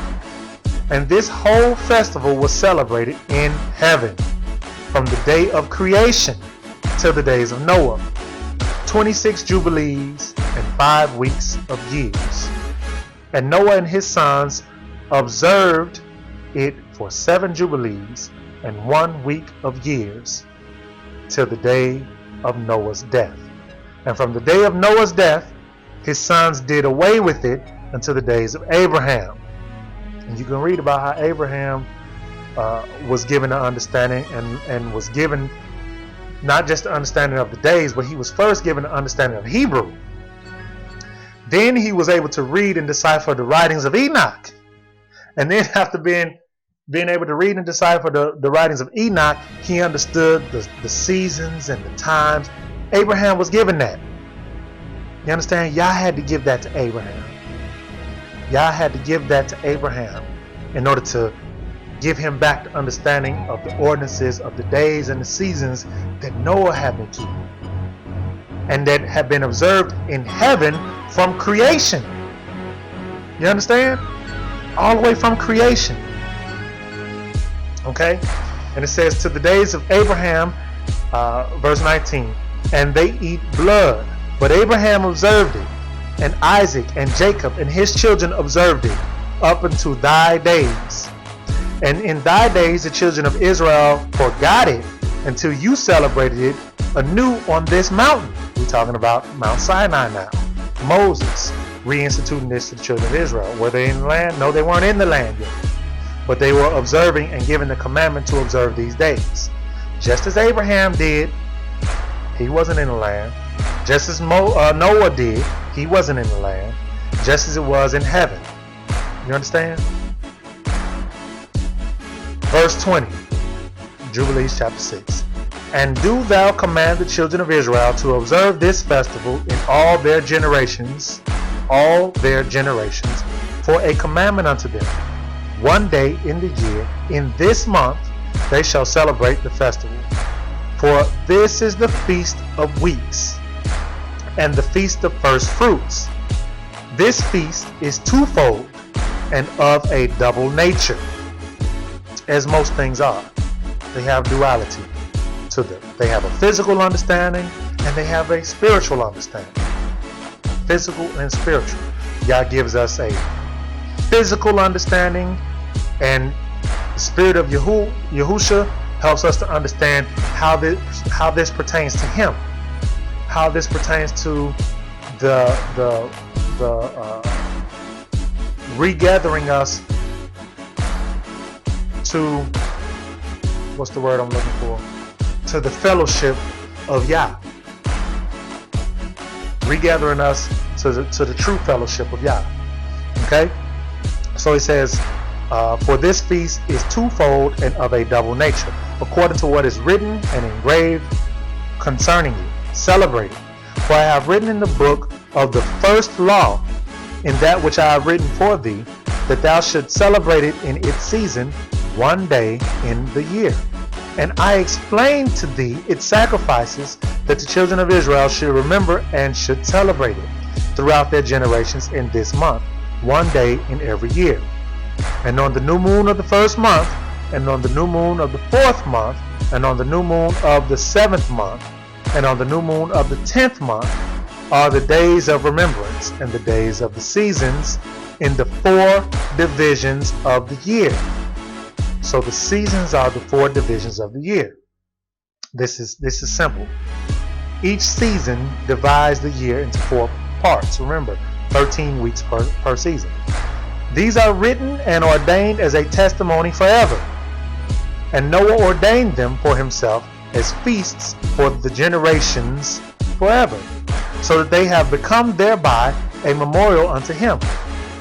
And this whole festival was celebrated in heaven from the day of creation till the days of Noah, 26 jubilees and 5 weeks of years. And Noah and his sons observed it for 7 jubilees and 1 week of years till the day of Noah's death. And from the day of Noah's death, his sons did away with it until the days of Abraham. And you can read about how Abraham was given an understanding and was given not just the understanding of the days, but he was first given an understanding of Hebrew. Then he was able to read and decipher the writings of Enoch. And then after being able to read and decipher the writings of Enoch, he understood the seasons and the times. Abraham was given that. You understand? Yah had to give that to Abraham. Yah had to give that to Abraham in order to give him back the understanding of the ordinances of the days and the seasons that Noah had been keeping, and that had been observed in heaven from creation. You understand? All the way from creation. Okay? And it says, to the days of Abraham, verse 19, and they eat blood. But Abraham observed it, and Isaac and Jacob and his children observed it, up unto thy days. And in thy days the children of Israel forgot it, until you celebrated it anew on this mountain. We're talking about Mount Sinai now. Moses reinstituting this to the children of Israel. Were they in the land? No, they weren't in the land yet. But they were observing and given the commandment to observe these days. Just as Abraham did, he wasn't in the land. Just as Noah did, he wasn't in the land. Just as it was in heaven. You understand? Verse 20, Jubilees chapter 6. And do thou command the children of Israel to observe this festival in all their generations, for a commandment unto them. One day in the year, in this month, they shall celebrate the festival. For this is the feast of weeks, and the feast of first fruits. This feast is twofold, and of a double nature, as most things are. They have duality to them. They have a physical understanding, and they have a spiritual understanding. Physical and spiritual. Yah gives us a physical understanding, and the spirit of Yahusha helps us to understand how this pertains to Him, how this pertains to the regathering us to, what's the word I'm looking for? To the fellowship of Yah. Regathering us to the true fellowship of Yah. Okay? So he says, for this feast is twofold and of a double nature, according to what is written and engraved concerning you. Celebrate it. For I have written in the book of the first law, in that which I have written for thee, that thou shouldst celebrate it in its season, one day in the year. And I explained to thee its sacrifices, that the children of Israel should remember and should celebrate it throughout their generations in this month, one day in every year. And on the new moon of the first month, and on the new moon of the fourth month, and on the new moon of the seventh month, and on the new moon of the 10th month, are the days of remembrance and the days of the seasons in the 4 divisions of the year. So the seasons are the 4 divisions of the year. This is simple. Each season divides the year into 4 parts. Remember, 13 weeks per season. These are written and ordained as a testimony forever. And Noah ordained them for himself as feasts for the generations forever, so that they have become thereby a memorial unto him.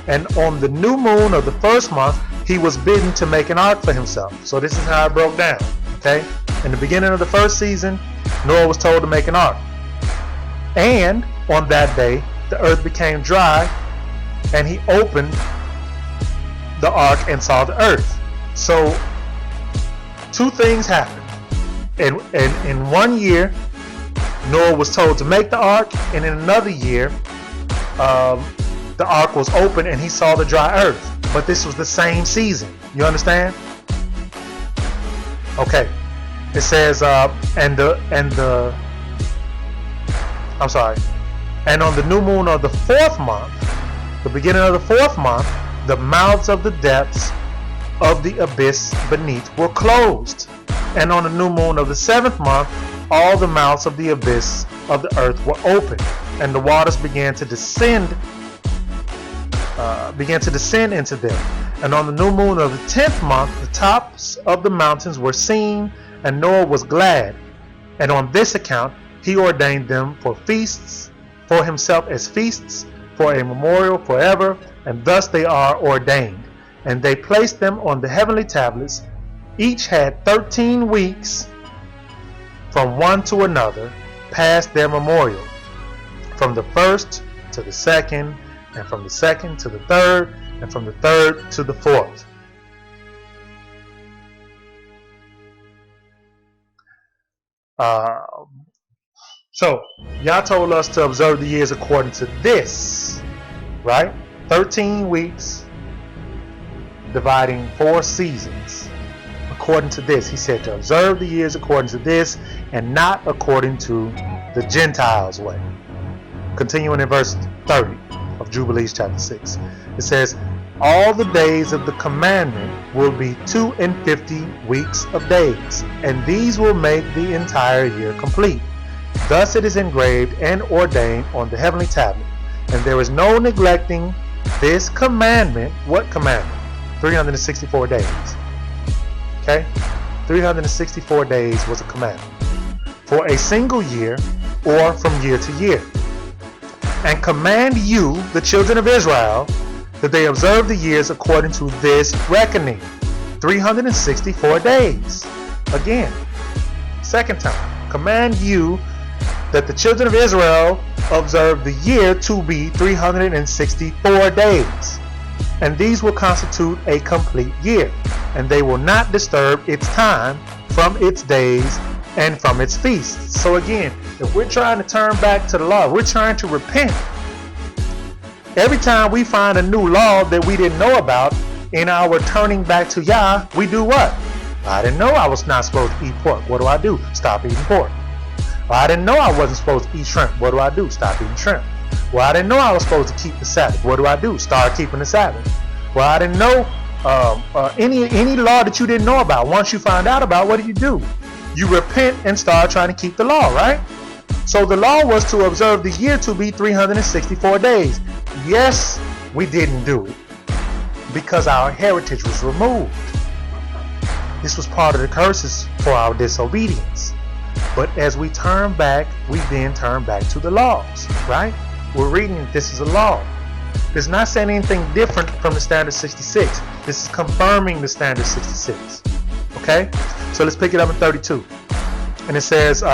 And on the new moon of the first month, he was bidden to make an ark for himself. So this is how it broke down. Okay? In the beginning of the first season, Noah was told to make an ark. And on that day, the earth became dry, and he opened the ark and saw the earth. So 2 things happened. In 1 year, Noah was told to make the ark, and in another year, the ark was open and he saw the dry earth. But this was the same season. You understand? Okay. It says, and on the new moon of the 4th month, the beginning of the 4th month, the mouths of the depths of the abyss beneath were closed. And on the new moon of the 7th month, all the mouths of the abyss of the earth were open, and the waters began to descend into them. And on the new moon of the 10th month, the tops of the mountains were seen, and Noah was glad. And on this account, he ordained them for feasts, for himself as feasts, for a memorial forever, and thus they are ordained. And they placed them on the heavenly tablets. Each had 13 weeks from one to another, past their memorial, from the first to the second, and from the second to the third, and from the third to the fourth. So, Yah told us to observe the years according to this, right? 13 weeks, dividing 4 seasons. According to this, he said to observe the years according to this, and not according to the Gentiles' way. Continuing in verse 30 of Jubilees chapter 6. It says, all the days of the commandment will be 52 weeks of days, and these will make the entire year complete. Thus it is engraved and ordained on the heavenly tablet, and there is no neglecting this commandment. What commandment? 364 days. Okay? 364 days was a commandment for a single year or from year to year. And command you, the children of Israel, that they observe the years according to this reckoning, 364 days. Again, second time, command you that the children of Israel observe the year to be 364 days. And these will constitute a complete year, and they will not disturb its time from its days and from its feasts. So again, if we're trying to turn back to the law, we're trying to repent. Every time we find a new law that we didn't know about in our turning back to Yah, we do what? I didn't know I was not supposed to eat pork. What do? Stop eating pork. Well, I didn't know I wasn't supposed to eat shrimp. What do? Stop eating shrimp. Well, I didn't know I was supposed to keep the Sabbath. What do? Start keeping the Sabbath. Well, I didn't know any law that you didn't know about. Once you find out about, what do? You repent and start trying to keep the law, right? So the law was to observe the year to be 364 days. Yes, we didn't do it because our heritage was removed. This was part of the curses for our disobedience. But as we turn back, we then turn back to the laws, right? We're reading that this is a law. It's not saying anything different from the standard 66. This is confirming the standard 66. Okay? So let's pick it up in 32. And it says,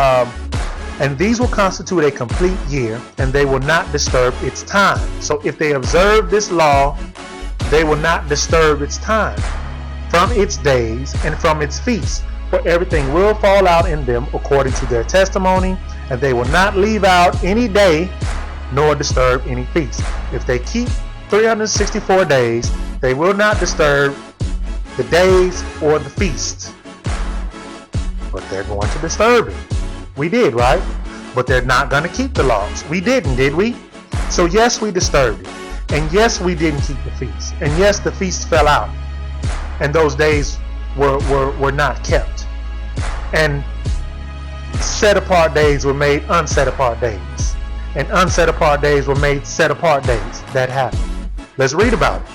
and these will constitute a complete year, and they will not disturb its time. So if they observe this law, they will not disturb its time from its days and from its feasts. For everything will fall out in them according to their testimony, and they will not leave out any day nor disturb any feast. If they keep 364 days, they will not disturb the days or the feast. But they're going to disturb it. We did, right? But they're not going to keep the laws. We didn't, did we? So yes, we disturbed it. And yes, we didn't keep the feast. And yes, the feast fell out. And those days were not kept. And set apart days were made unset apart days. And unset apart days were made set apart days. That happened. Let's read about it.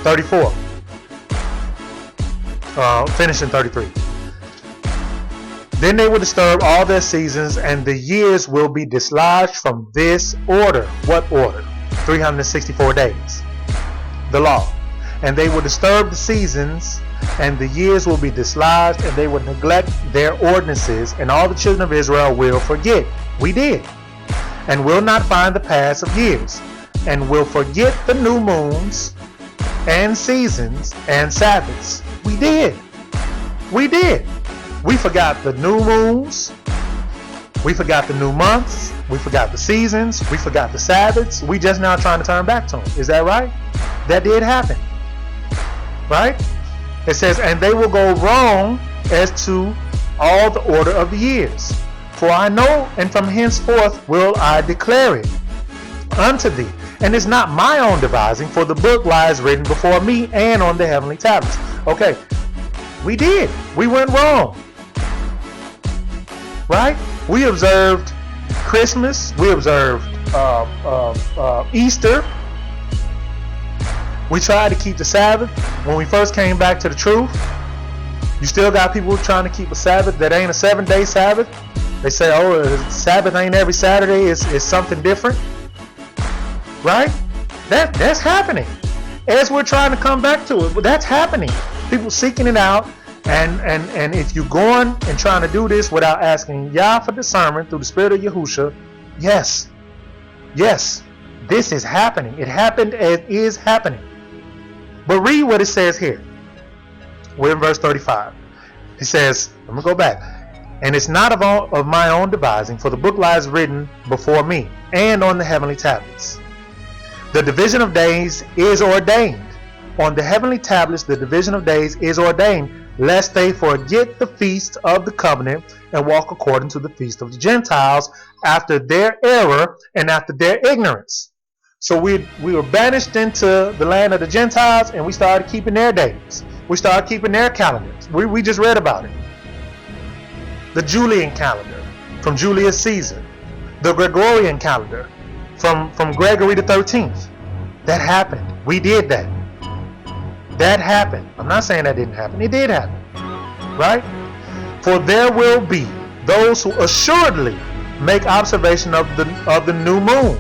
34. Finishing 33. Then they will disturb all their seasons, and the years will be dislodged from this order. What order? 364 days. The law. And they will disturb the seasons, and the years will be dislodged, and they will neglect their ordinances, and all the children of Israel will forget. We did. And will not find the pass of years, and will forget the new moons, and seasons, and Sabbaths. We did. We did. We forgot the new moons. We forgot the new months. We forgot the seasons. We forgot the Sabbaths. We just now trying to turn back to them. Is that right? That did happen. Right? It says, and they will go wrong as to all the order of the years. For I know, and from henceforth will I declare it unto thee. And it's not my own devising, for the book lies written before me and on the heavenly tablets. Okay, we did. We went wrong. Right? We observed Christmas. We observed Easter. We tried to keep the Sabbath. When we first came back to the truth, you still got people trying to keep a Sabbath that ain't a 7-day Sabbath. They say, oh, Sabbath ain't every Saturday. It's something different. Right? That's happening. As we're trying to come back to it, that's happening. People seeking it out. And if you're going and trying to do this without asking Yah for discernment through the Spirit of Yahusha, yes, this is happening. It happened as is happening. But read what it says here. We're in verse 35. It says, I'm going to go back. And it's not of my own devising, for the book lies written before me and on the heavenly tablets. The division of days is ordained. On the heavenly tablets, the division of days is ordained, lest they forget the feast of the covenant and walk according to the feast of the Gentiles after their error and after their ignorance. So we were banished into the land of the Gentiles, and we started keeping their days. We started keeping their calendars. We just read about it. The Julian calendar from Julius Caesar. The Gregorian calendar from Gregory the 13th. That happened. We did that. That happened. I'm not saying that didn't happen. It did happen. Right? For there will be those who assuredly make observation of the new moon,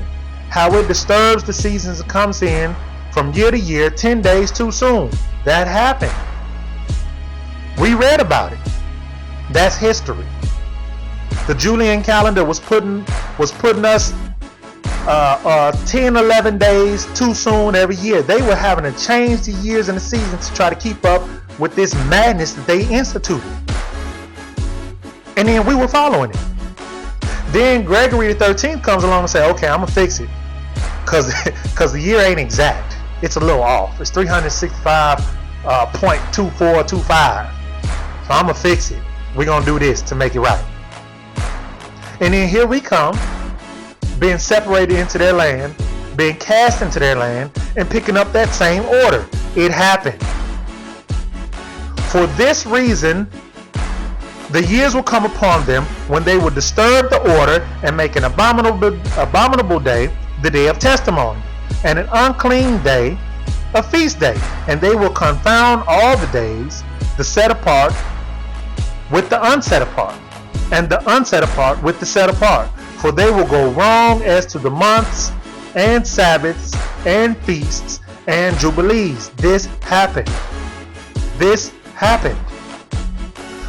how it disturbs the seasons and comes in from year to year 10 days too soon. That happened. We read about it. That's history. The Julian calendar was putting us 10, 11 days too soon every year. They were having to change the years and the seasons to try to keep up with this madness that they instituted. And then we were following it. Then Gregory the 13th comes along and says, okay, I'm going to fix it. Because the year ain't exact. It's a little off. It's 365.2425. So I'm going to fix it. We're going to do this to make it right. And then here we come, being separated into their land, being cast into their land, and picking up that same order. It happened. For this reason, the years will come upon them when they will disturb the order and make an abominable day the day of testimony, and an unclean day a feast day. And they will confound all the days, the set apart with the unset apart, and the unset apart with the set apart. For they will go wrong as to the months and Sabbaths and feasts and Jubilees. This happened. This happened.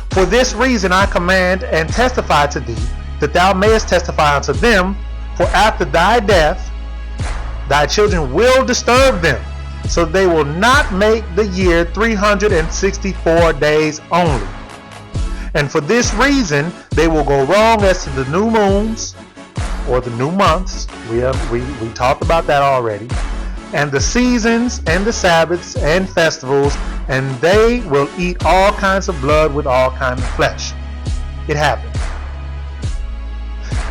For this reason I command and testify to thee, that thou mayest testify unto them, for after thy death thy children will disturb them, so they will not make the year 364 days only. And for this reason they will go wrong as to the new moons, or the new months. We talked about that already. And the seasons and the Sabbaths and festivals, and they will eat all kinds of blood with all kinds of flesh. It happened.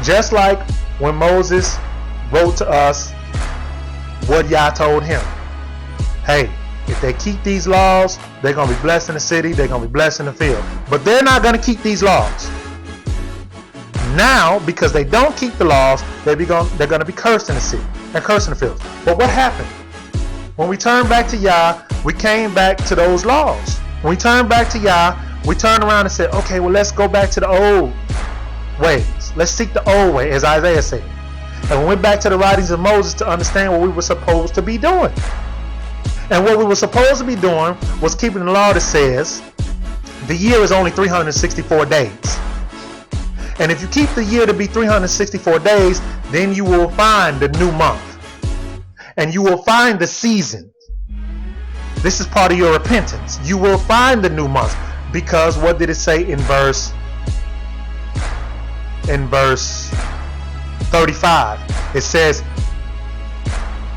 Just like when Moses wrote to us what Yah told him. Hey, if they keep these laws, they're going to be blessed in the city, they're going to be blessed in the field. But they're not going to keep these laws. Now, because they don't keep the laws, they're going to be cursed in the city and cursed in the field. But what happened? When we turned back to Yah, we came back to those laws. When we turned back to Yah, we turned around and said, okay, well, let's go back to the old ways. Let's seek the old way, as Isaiah said. And we went back to the writings of Moses to understand what we were supposed to be doing. And what we were supposed to be doing was keeping the law that says the year is only 364 days. And if you keep the year to be 364 days, then you will find the new month. And you will find the season. This is part of your repentance. You will find the new month. Because what did it say in verse 35? It says,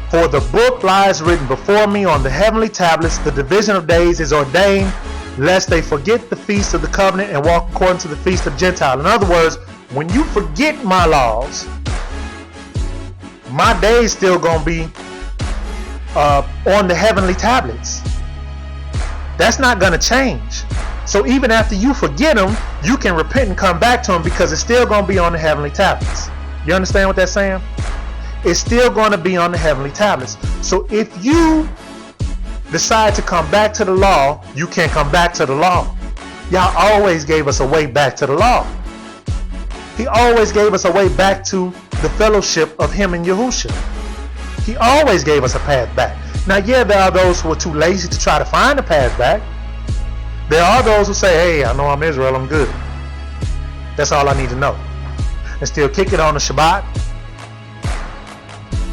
for the book lies written before me on the heavenly tablets. The division of days is ordained, lest they forget the feast of the covenant and walk according to the feast of Gentile. In other words, when you forget my laws, my days still going to be on the heavenly tablets. That's not going to change. So even after you forget them, you can repent and come back to them, because it's still going to be on the heavenly tablets. You understand what that's saying? It's still going to be on the heavenly tablets. So if you decide to come back to the law, you can come back to the law. Yah always gave us a way back to the law. He always gave us a way back to the fellowship of him and Yahushua. He always gave us a path back. Now, yeah, there are those who are too lazy to try to find a path back. There are those who say, hey, I know I'm Israel, I'm good. That's all I need to know. And still kick it on the Shabbat.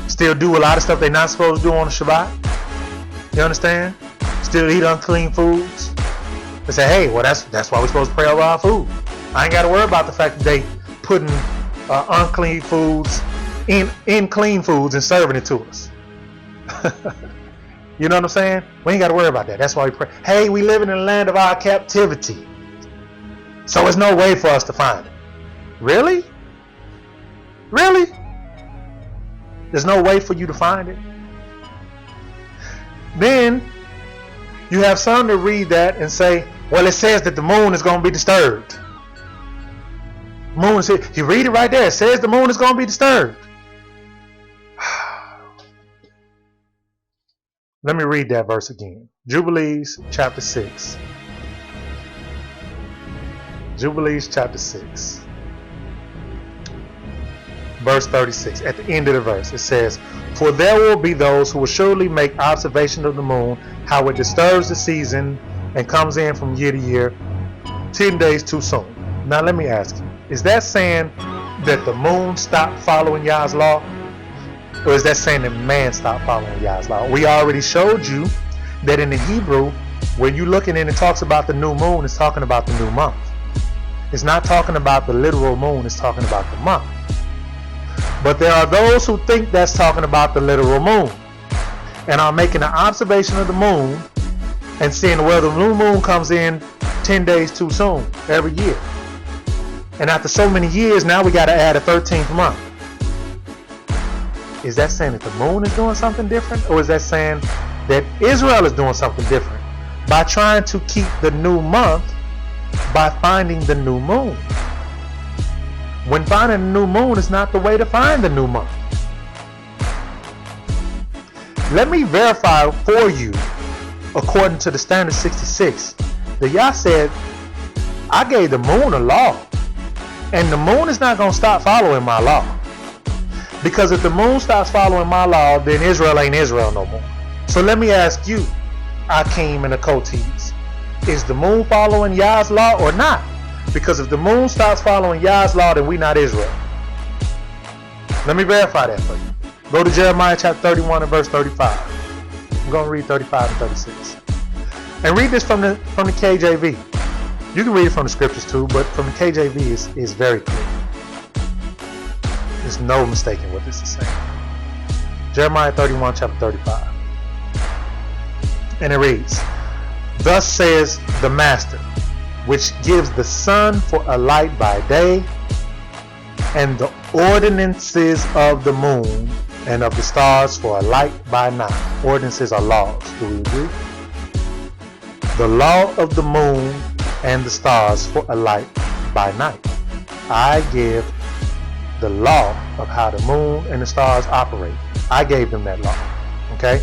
Still do a lot of stuff they're not supposed to do on the Shabbat. You understand? Still eat unclean foods. They say, hey, well, that's why we're supposed to pray over our food. I ain't got to worry about the fact that they putting unclean foods in clean foods and serving it to us. You know what I'm saying? We ain't got to worry about that. That's why we pray. Hey, we live in the land of our captivity, so there's no way for us to find it. Really? Really? There's no way for you to find it? Then you have some that read that and say, well, it says that the moon is going to be disturbed. Moon, you read it right there. It says the moon is going to be disturbed. Let me read that verse again. Jubilees chapter 6. Jubilees chapter 6. verse 36. At the end of the verse, it says, "For there will be those who will surely make observation of the moon, how it disturbs the season and comes in from year to year, 10 days too soon." Now let me ask you, is that saying that the moon stopped following Yah's law? Or is that saying that man stopped following Yah's law? We already showed you that in the Hebrew, when you're looking in, it talks about the new moon, it's talking about the new month. It's not talking about the literal moon, it's talking about the month. But there are those who think that's talking about the literal moon and are making an observation of the moon and seeing where the new moon comes in 10 days too soon every year. And after so many years, now we got to add a 13th month. Is that saying that the moon is doing something different? Or is that saying that Israel is doing something different by trying to keep the new month by finding the new moon? When finding the new moon is not the way to find the new month. Let me verify for you, according to the Standard 66, that Yah said, I gave the moon a law, and the moon is not going to stop following my law. Because if the moon stops following my law, then Israel ain't Israel no more. So let me ask you, Akeem and Akotes, is the moon following Yah's law or not? Because if the moon stops following Yah's law, then we not Israel. Let me verify that for you. Go to Jeremiah chapter 31 and verse 35. I'm going to read 35 and 36. And read this from the K.J.V. You can read it from the scriptures too, but from the K.J.V. is very clear. There's no mistaking what this is saying. Jeremiah 31 chapter 35. And it reads, "Thus says the Master, which gives the sun for a light by day, and the ordinances of the moon and of the stars for a light by night." Ordinances are laws. Do we agree? "The law of the moon and the stars for a light by night. I give the law of how the moon and the stars operate." I gave them that law. Okay?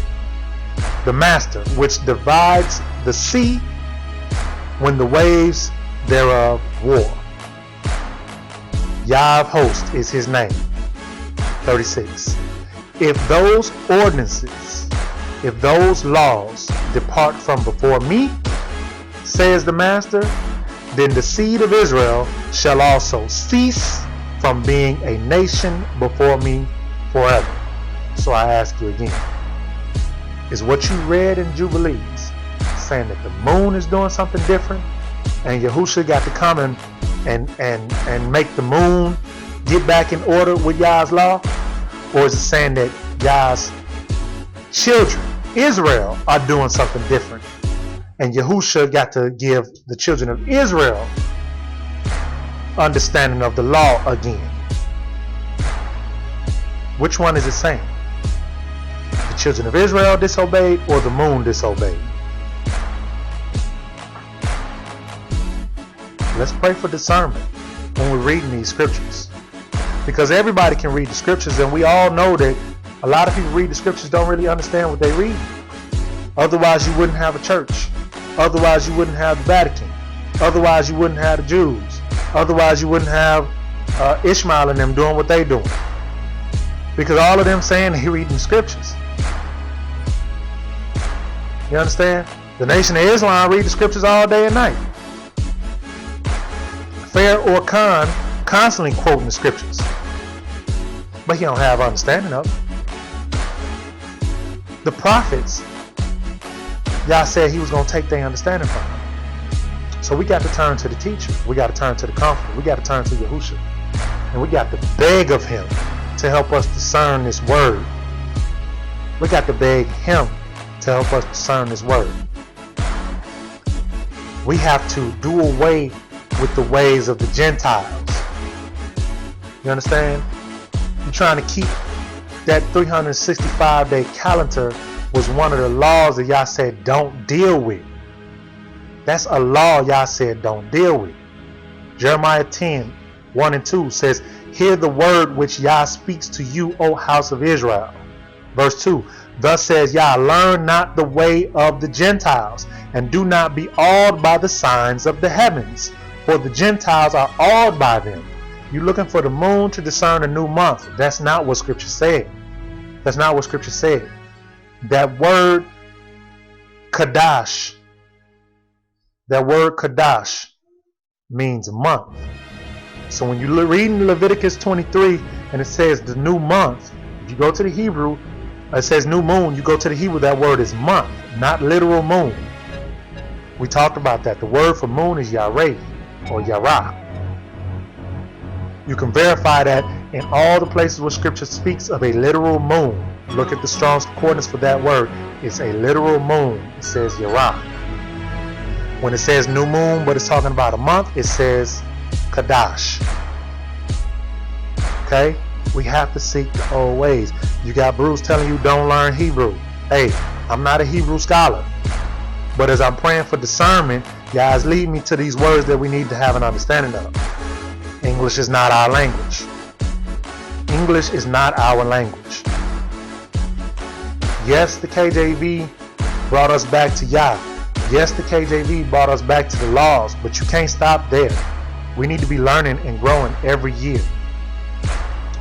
"The Master, which divides the sea when the waves thereof war. Yah of hosts is his name." 36. "If those ordinances, if those laws depart from before me, says the Master, then the seed of Israel shall also cease from being a nation before me forever." So I ask you again, is what you read in Jubilees saying that the moon is doing something different and Yahushua got to come and make the moon get back in order with Yah's law? Or is it saying that Yah's children, Israel, are doing something different and Yahushua got to give the children of Israel understanding of the law again? Which one is it saying? The children of Israel disobeyed or the moon disobeyed? Let's pray for discernment when we're reading these scriptures. Because everybody can read the scriptures, and we all know that a lot of people read the scriptures don't really understand what they read. Otherwise you wouldn't have a church. Otherwise you wouldn't have the Vatican. Otherwise you wouldn't have the Jews. Otherwise you wouldn't have Ishmael and them doing what they doing. Because all of them saying they reading the scriptures. You understand? The Nation of Islam read the scriptures all day and night. Fair or Khan constantly quoting the scriptures, but he don't have understanding of it. The prophets, Yah said he was going to take their understanding from them. So we got to turn to the teacher. We got to turn to the comforter. We got to turn to Yahushua. And we got to beg of him to help us discern this word. We got to beg him to help us discern this word. We have to do away with the ways of the Gentiles. You understand? You're trying to keep that 365-day calendar was one of the laws that Yah said don't deal with. That's a law Yah said don't deal with. Jeremiah 10, 1 and 2 says, "Hear the word which Yah speaks to you, O house of Israel." Verse 2, "Thus says Yah, learn not the way of the Gentiles, and do not be awed by the signs of the heavens, for the Gentiles are awed by them. You're looking for the moon to discern a new month. That's not what Scripture said. That's not what Scripture said. That word Kadash, means month. So when you read in Leviticus 23 and it says the new month, if you go to the Hebrew, it says new moon, you go to the Hebrew, that word is month, not literal moon. We talked about that. The word for moon is Yareh or Yarah. You can verify that in all the places where Scripture speaks of a literal moon. Look at the Strong's Concordance for that word. It's a literal moon. It says Yarah. When it says new moon, but it's talking about a month, it says Kadash. Okay? We have to seek the old ways. You got Bruce telling you don't learn Hebrew. Hey, I'm not a Hebrew scholar. But as I'm praying for discernment, guys, lead me to these words that we need to have an understanding of. English is not our language. English is not our language. Yes, the K.J.V. brought us back to Yah. Yes, the K.J.V. brought us back to the laws, but you can't stop there. We need to be learning and growing every year.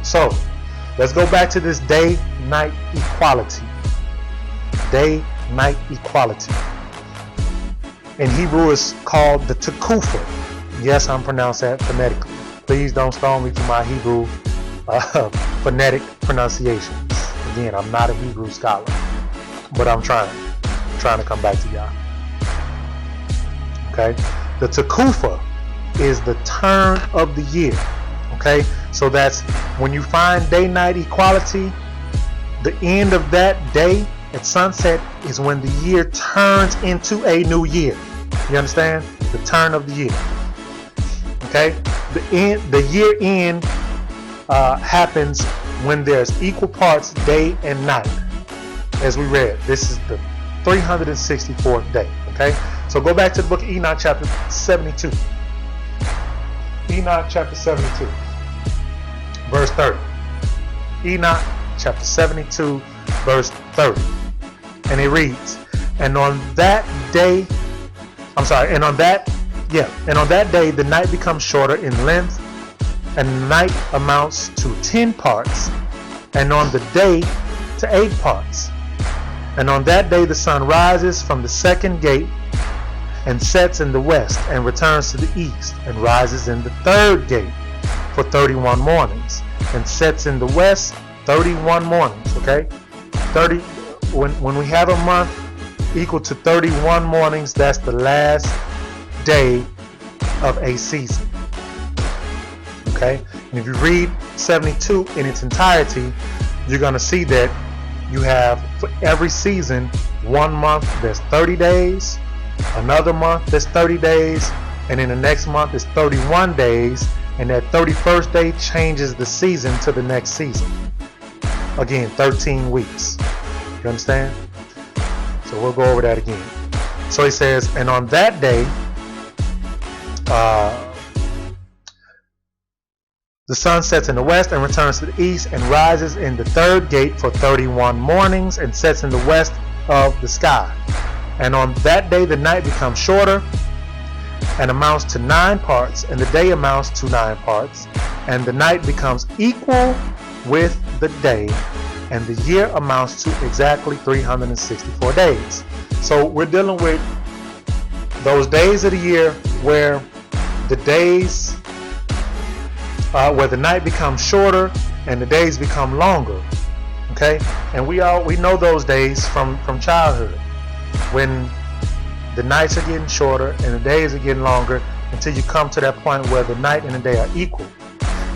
So, let's go back to this day-night equality. Day-night equality. In Hebrew, it's called the Tekufa. Yes, I'm pronouncing that phonetically. Please don't stone me for my Hebrew phonetic pronunciations. Again, I'm not a Hebrew scholar, but I'm trying to come back to y'all. Okay, the Tekufa is the turn of the year. Okay, so that's when you find day-night equality. The end of that day at sunset is when the year turns into a new year. You understand? The turn of the year. Okay, the year end happens when there's equal parts day and night. As we read, this is the 364th day. Okay, so go back to the book of Enoch chapter 72. Enoch chapter 72, verse 30. Enoch chapter 72, verse 30. And it reads, and on that day the night becomes shorter in length, and the night amounts to 10 parts, and on the day to 8 parts. And on that day the sun rises from the second gate and sets in the west and returns to the east and rises in the third gate for 31 mornings and sets in the west 31 mornings. Okay, 30 when we have a month equal to 31 mornings, that's the last day of a season. Okay, and if you read 72 in its entirety, you're going to see that you have for every season one month there's 30 days, another month there's 30 days, and in the next month is 31 days, and that 31st day changes the season to the next season. Again, 13 weeks. You understand? So we'll go over that again. So he says, and on that day the sun sets in the west and returns to the east and rises in the third gate for 31 mornings and sets in the west of the sky. And on that day the night becomes shorter and amounts to 9 parts, and the day amounts to 9 parts, and the night becomes equal with the day, and the year amounts to exactly 364 days. So we're dealing with those days of the year where the days where the night becomes shorter and the days become longer. Okay, and we know those days from childhood, when the nights are getting shorter and the days are getting longer until you come to that point where the night and the day are equal.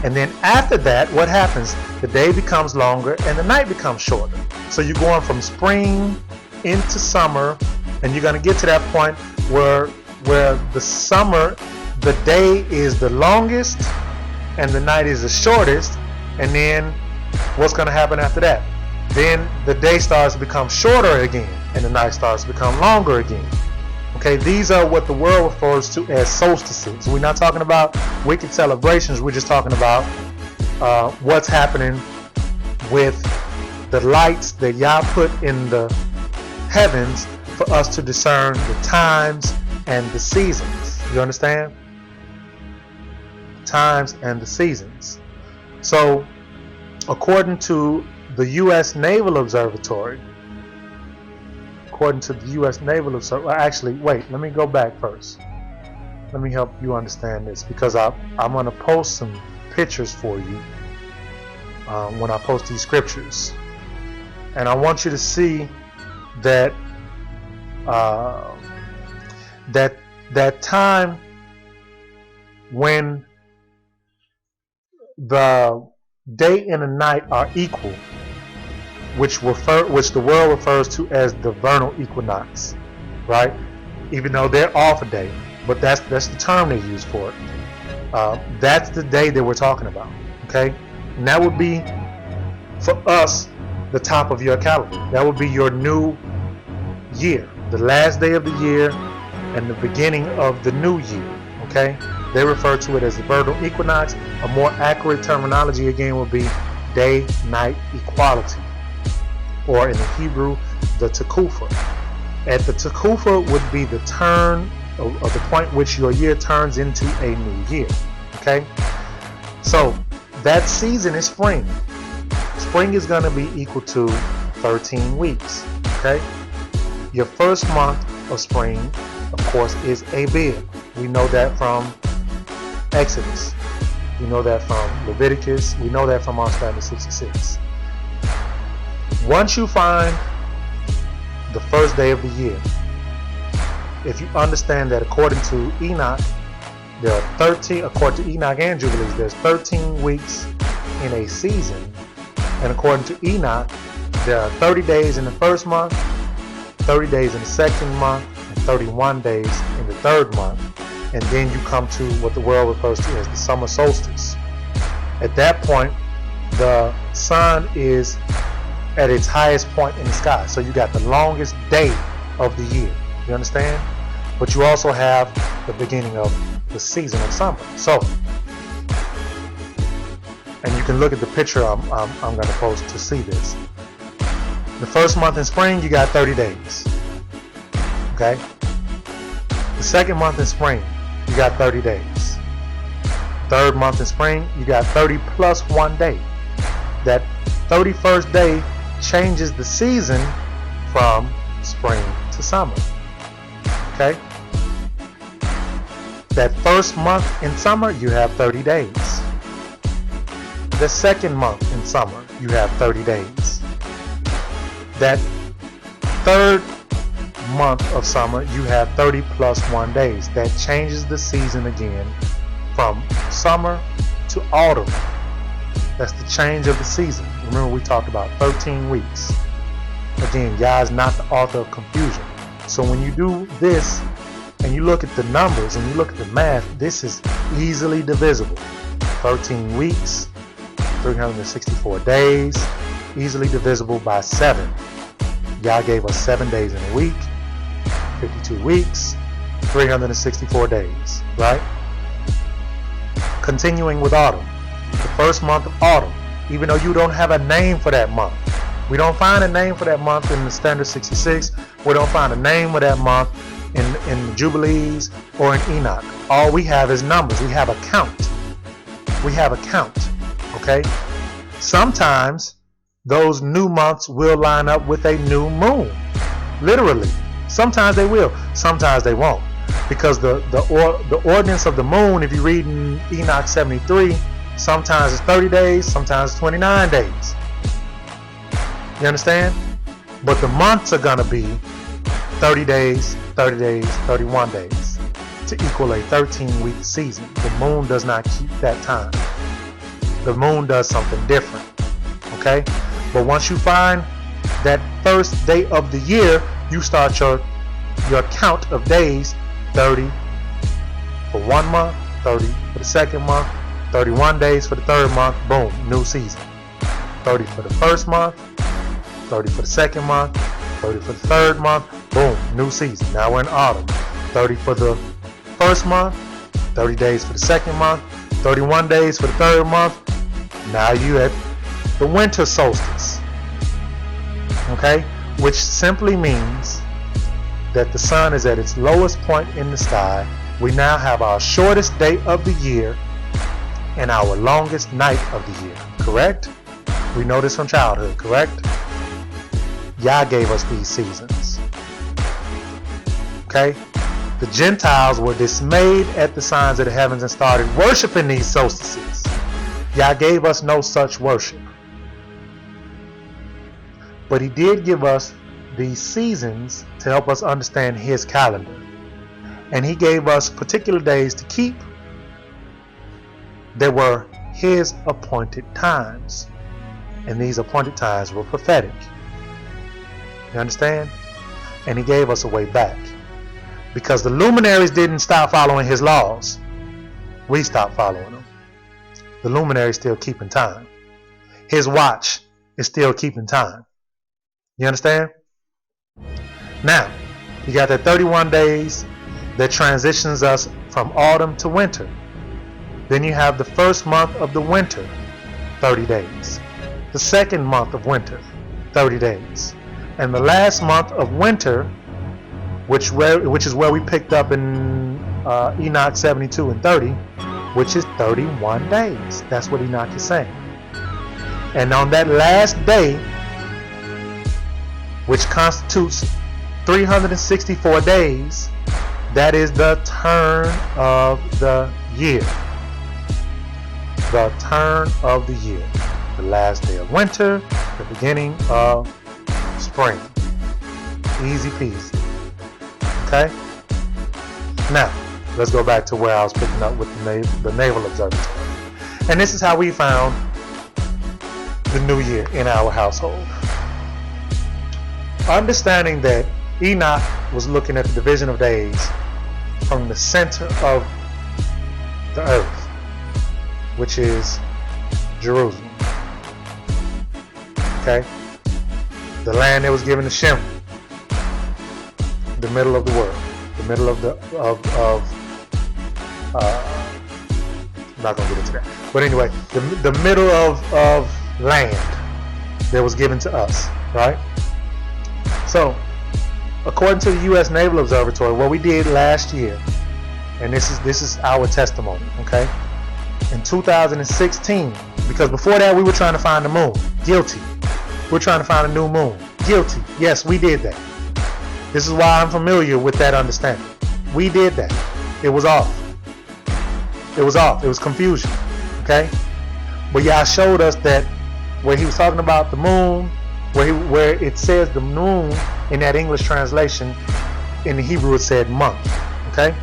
And then after that, what happens? The day becomes longer and the night becomes shorter. So you're going from spring into summer, and you're going to get to that point where the summer, the day is the longest and the night is the shortest. And then what's going to happen after that? Then the day starts to become shorter again and the night starts to become longer again. Okay, these are what the world refers to as solstices. We're not talking about wicked celebrations. We're just talking about what's happening with the lights that Yah put in the heavens for us to discern the times and the seasons. You understand? times and the seasons. So, according to the U.S. Naval Observatory, actually, wait, let me go back first. Let me help you understand this, because I'm going to post some pictures for you when I post these scriptures. And I want you to see that that time when the day and the night are equal, which the world refers to as the Vernal Equinox, right? Even though they're off a day, but that's the term they use for it. That's the day that we're talking about, okay? And that would be, for us, the top of your calendar. That would be your new year, the last day of the year and the beginning of the new year, okay? They refer to it as the Vernal Equinox. A more accurate terminology again would be day-night equality, or in the Hebrew, the Tekufa. At the Tekufa would be the turn of the point which your year turns into a new year, okay? So that season is spring. Spring is going to be equal to 13 weeks, okay? Your first month of spring, of course, is Abib. We know that from Exodus. We know that from Leviticus. We know that from our Sabbath 66. Once you find the first day of the year, if you understand that according to Enoch, there are 13, according to Enoch and Jubilees, there's 13 weeks in a season. And according to Enoch, there are 30 days in the first month, 30 days in the second month, and 31 days in the third month. And then you come to what the world refers to as the Summer Solstice. At that point, the sun is at its highest point in the sky. So you got the longest day of the year. You understand? But you also have the beginning of the season of summer. So, and you can look at the picture I'm going to post to see this. The first month in spring, you got 30 days. Okay? The second month in spring, you got 30 days. Third month in spring, you got 30 plus 1 day. That 31st day changes the season from spring to summer. Okay? That first month in summer, you have 30 days. The second month in summer, you have 30 days. That third month of summer, you have 30 plus 1 days. That changes the season again from summer to autumn. That's the change of the season. Remember, we talked about 13 weeks. Again, Yah is not the author of confusion. So when you do this and you look at the numbers and you look at the math, this is easily divisible. 13 weeks, 364 days, easily divisible by 7. Yah gave us 7 days in a week, 52 weeks, 364 days, right? Continuing with autumn. The first month of autumn, even though you don't have a name for that month. We don't find a name for that month in the Standard 66. We don't find a name for that month in the Jubilees or in Enoch. All we have is numbers. We have a count. We have a count. Okay? Sometimes those new months will line up with a new moon. Literally. Sometimes they will. Sometimes they won't. Because the ordinance of the moon, if you read in Enoch 73, sometimes it's 30 days, sometimes it's 29 days. You understand? But the months are going to be 30 days, 30 days, 31 days to equal a 13-week season. The moon does not keep that time. The moon does something different. Okay? But once you find that first day of the year, you start your count of days. 30 for 1 month, 30 for the second month, 31 days for the third month, boom, new season. 30 for the first month, 30 for the second month, 30 for the third month, boom, new season. Now we're in autumn. 30 for the first month, 30 days for the second month, 31 days for the third month. Now you at the winter solstice. Okay? Which simply means that the sun is at its lowest point in the sky. We now have our shortest day of the year, and our longest night of the year. Correct? We know this from childhood, correct? Yah gave us these seasons. Okay? The Gentiles were dismayed at the signs of the heavens and started worshiping these solstices. Yah gave us no such worship. But he did give us these seasons to help us understand his calendar. And he gave us particular days to keep that were his appointed times. And these appointed times were prophetic. You understand? And he gave us a way back. Because the luminaries didn't stop following his laws. We stopped following them. The luminaries still keeping time. His watch is still keeping time. You understand? Now, you got that 31 days that transitions us from autumn to winter. Then you have the first month of the winter, 30 days. The second month of winter, 30 days. And the last month of winter, which is where we picked up in Enoch 72 and 30, which is 31 days. That's what Enoch is saying. And on that last day, which constitutes 364 days, that is the turn of the year. The turn of the year. The last day of winter, the beginning of spring. Easy peasy. Okay? Now, let's go back to where I was picking up with the Naval Observatory. And this is how we found the new year in our household. Understanding that Enoch was looking at the division of days from the center of the earth, which is Jerusalem. Okay? The land that was given to Shem. The middle of the world. The middle of I'm not going to get into that. But anyway, the middle of land that was given to us. Right? So, according to the U.S. Naval Observatory, what we did last year, and this is our testimony, okay? In 2016, because before that we were trying to find the moon. Guilty. We're trying to find a new moon. Guilty. Yes, we did that. This is why I'm familiar with that understanding. We did that. It was off. It was off. It was confusion. Okay? But Yah showed us that where he was talking about the moon, where it says the moon in that English translation, in the Hebrew it said month. Okay?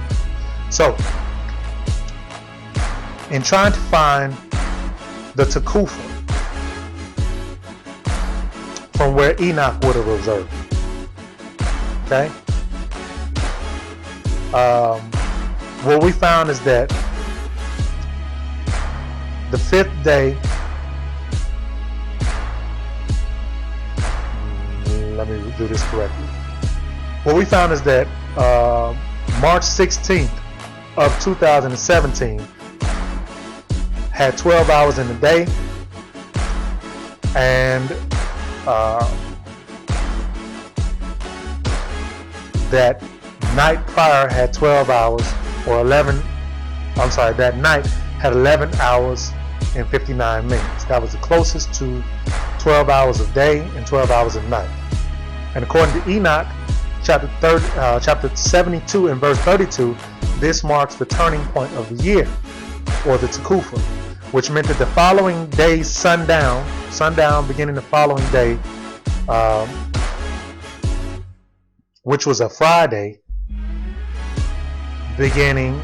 So, in trying to find the Tekufa from where Enoch would have observed. Okay? What we found is that the fifth day, let me do this correctly. What we found is that March 16th of 2017 had 12 hours in the day, and that night prior had 12 hours, or 11, I'm sorry, that night had 11 hours and 59 minutes. That was the closest to 12 hours of day and 12 hours of night. And according to Enoch, chapter 72 and verse 32, this marks the turning point of the year, or the Tekufa, which meant that the following day's sundown beginning the following day, which was a Friday, beginning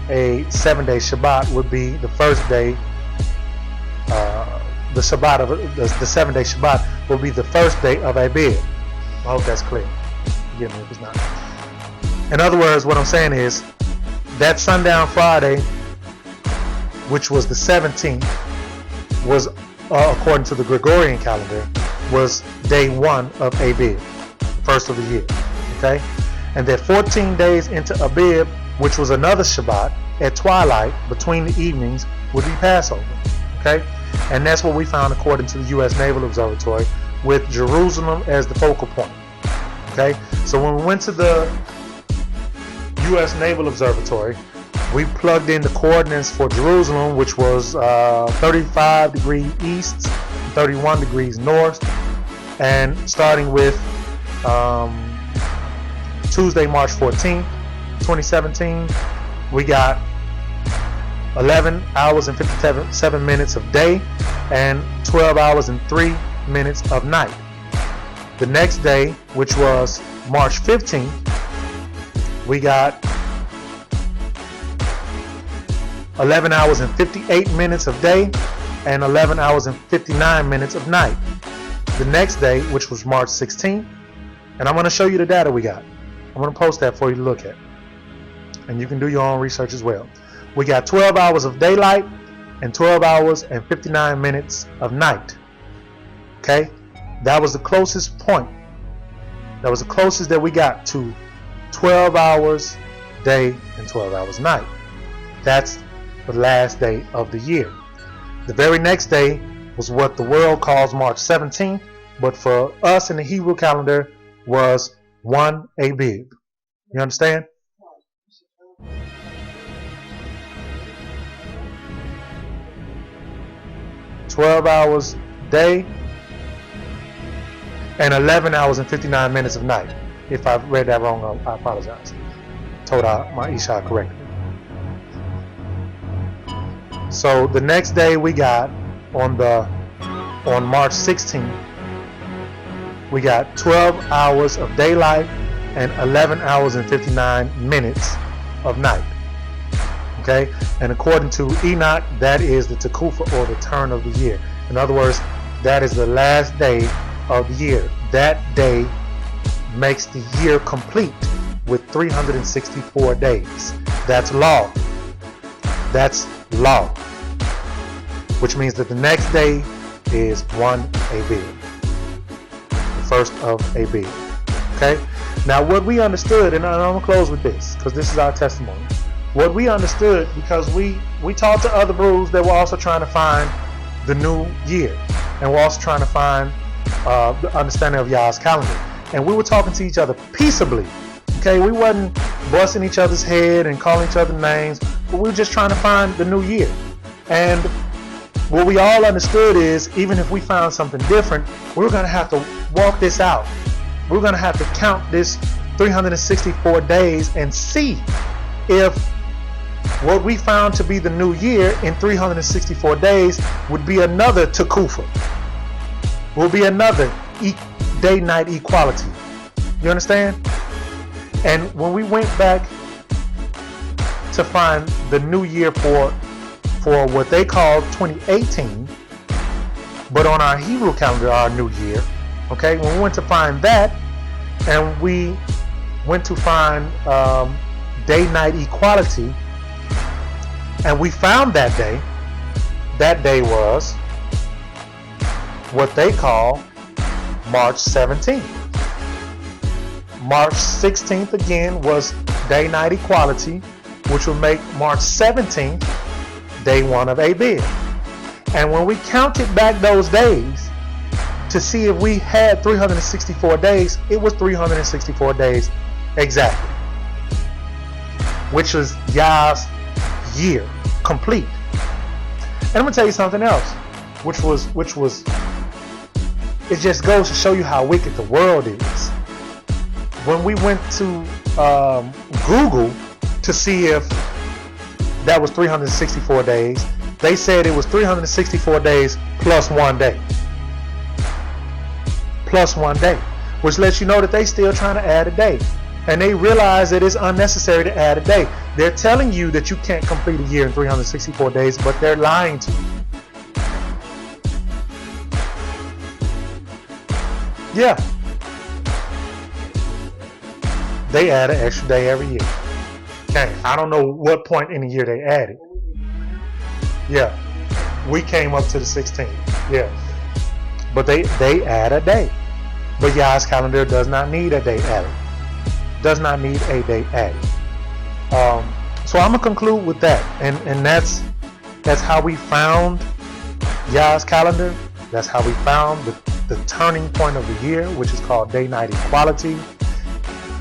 a 7-day Shabbat, would be the first day. The 7-day Shabbat will be the first day of Abib. I hope that's clear. Forgive me if it's not. In other words, what I'm saying is that sundown Friday, which was the 17th, was according to the Gregorian calendar, was day 1 of Abib, first of the year. Okay, and that 14 days into Abib, which was another Shabbat, at twilight between the evenings, would be Passover. Okay, and that's what we found according to the U.S. Naval Observatory, with Jerusalem as the focal point. Okay, so when we went to the U.S. Naval Observatory, We plugged in the coordinates for Jerusalem, which was 35 degrees east, 31 degrees north, and starting with Tuesday, March 14th, 2017, we got 11 hours and 57 minutes of day and 12 hours and 3 minutes of night. The next day, which was March 15th, we got 11 hours and 58 minutes of day and 11 hours and 59 minutes of night. The next day, which was March 16th, and I'm going to show you the data we got. I'm going to post that for you to look at, and you can do your own research as well. We got 12 hours of daylight and 12 hours and 59 minutes of night. Okay, that was the closest point. That was the closest that we got to 12 hours day and 12 hours night. That's the last day of the year. The very next day was what the world calls March 17th, but for us in the Hebrew calendar was 1 Abib. You understand? "12 hours day and 11 hours and 59 minutes of night." If I read that wrong, I apologize. Told my Isha correctly. So the next day we got on March 16th, we got 12 hours of daylight and 11 hours and 59 minutes of night. Okay, and according to Enoch, that is the Tekufa, or the turn of the year. In other words, that is the last day of the year. That day makes the year complete with 364 days. That's law. That's law. Which means that the next day is 1 Abib. The first of Abib. Okay? Now what we understood, and I'm going to close with this, because this is our testimony. What we understood, because we talked to other brews that were also trying to find the new year, and we're also trying to find the understanding of Yah's calendar, and we were talking to each other peaceably. Okay, we wasn't busting each other's head and calling each other names, but we were just trying to find the new year. And what we all understood is, even if we found something different, we were going to have to walk this out. We're going to have to count this 364 days and see if what we found to be the new year in 364 days would be another Tekufa, will be another day-night equality. You understand? And when we went back to find the new year for what they call 2018, but on our Hebrew calendar, our new year, okay, when we went to find that, and we went to find day-night equality, and we found that day was what they call March 17th. March 16th again was day-night equality, which will make March 17th day 1 of Abib. And when we counted back those days to see if we had 364 days, it was 364 days exactly, which was Yah's year complete. And I'm gonna tell you something else, which was it just goes to show you how wicked the world is. When we went to Google to see if that was 364 days, they said it was 364 days plus 1 day. Plus 1 day, which lets you know that they still trying to add a day. And they realize that it's unnecessary to add a day. They're telling you that you can't complete a year in 364 days, but they're lying to you. Yeah. They add an extra day every year. Okay, I don't know what point in the year they added. Yeah, we came up to the 16th. Yeah, but they add a day. But Yah's calendar does not need a day added. Does not need a day added. So I'm gonna conclude with that, and that's how we found Yah's calendar. That's how we found the turning point of the year, which is called day-night equality.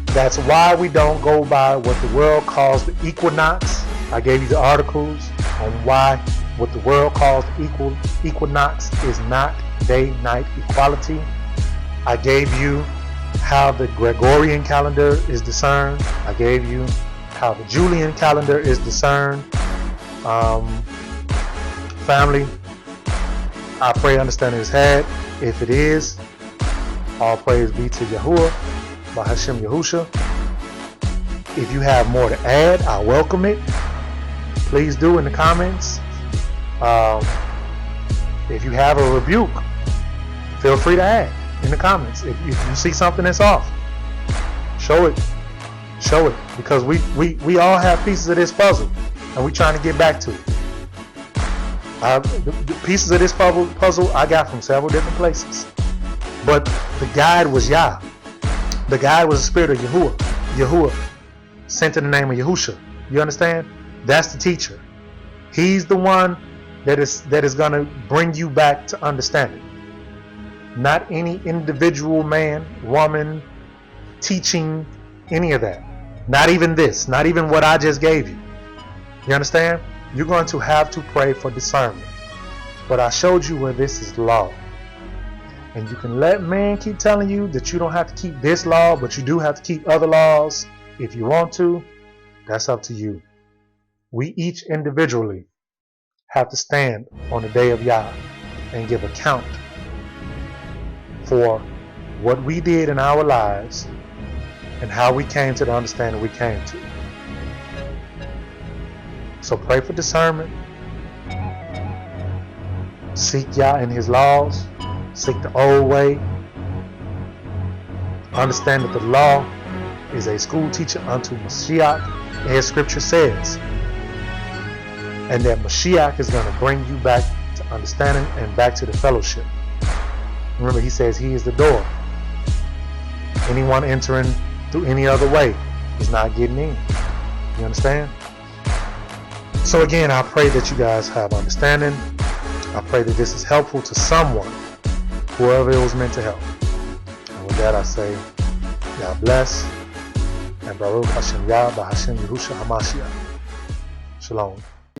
That's why we don't go by what the world calls the equinox. I gave you the articles on why what the world calls equinox is not day-night equality. I gave you how the Gregorian calendar is discerned. I gave you how the Julian calendar is discerned. Family, I pray understanding is had. If it is, all praise be to Yahuwah, by Hashem Yahusha. If you have more to add, I welcome it. Please do in the comments. If you have a rebuke, feel free to add in the comments. If you see something that's off, show it. Show it, because we all have pieces of this puzzle, and we're trying to get back to it. The pieces of this puzzle I got from several different places, but the guide was Yah. The guide was the spirit of Yahuwah. Yahuwah sent in the name of Yahusha. You understand? That's the teacher. He's the one that is going to bring you back to understanding. Not any individual man, woman, teaching, any of that. Not even this. Not even what I just gave you. You understand? You're going to have to pray for discernment. But I showed you where this is law. And you can let man keep telling you that you don't have to keep this law, but you do have to keep other laws if you want to. That's up to you. We each individually have to stand on the day of Yah and give account for what we did in our lives and how we came to the understanding we came to. So pray for discernment. Seek Yah in His laws. Seek the old way. Understand that the law is a school teacher unto Mashiach, as Scripture says. And that Mashiach is going to bring you back to understanding and back to the fellowship. Remember, He says He is the door. Anyone entering through any other way is not getting in. You understand? So again, I pray that you guys have understanding. I pray that this is helpful to someone, whoever it was meant to help. And with that I say, Yah bless, and Baruch Hashem Yah, by Hashem Yahusha HaMashiach. Shalom.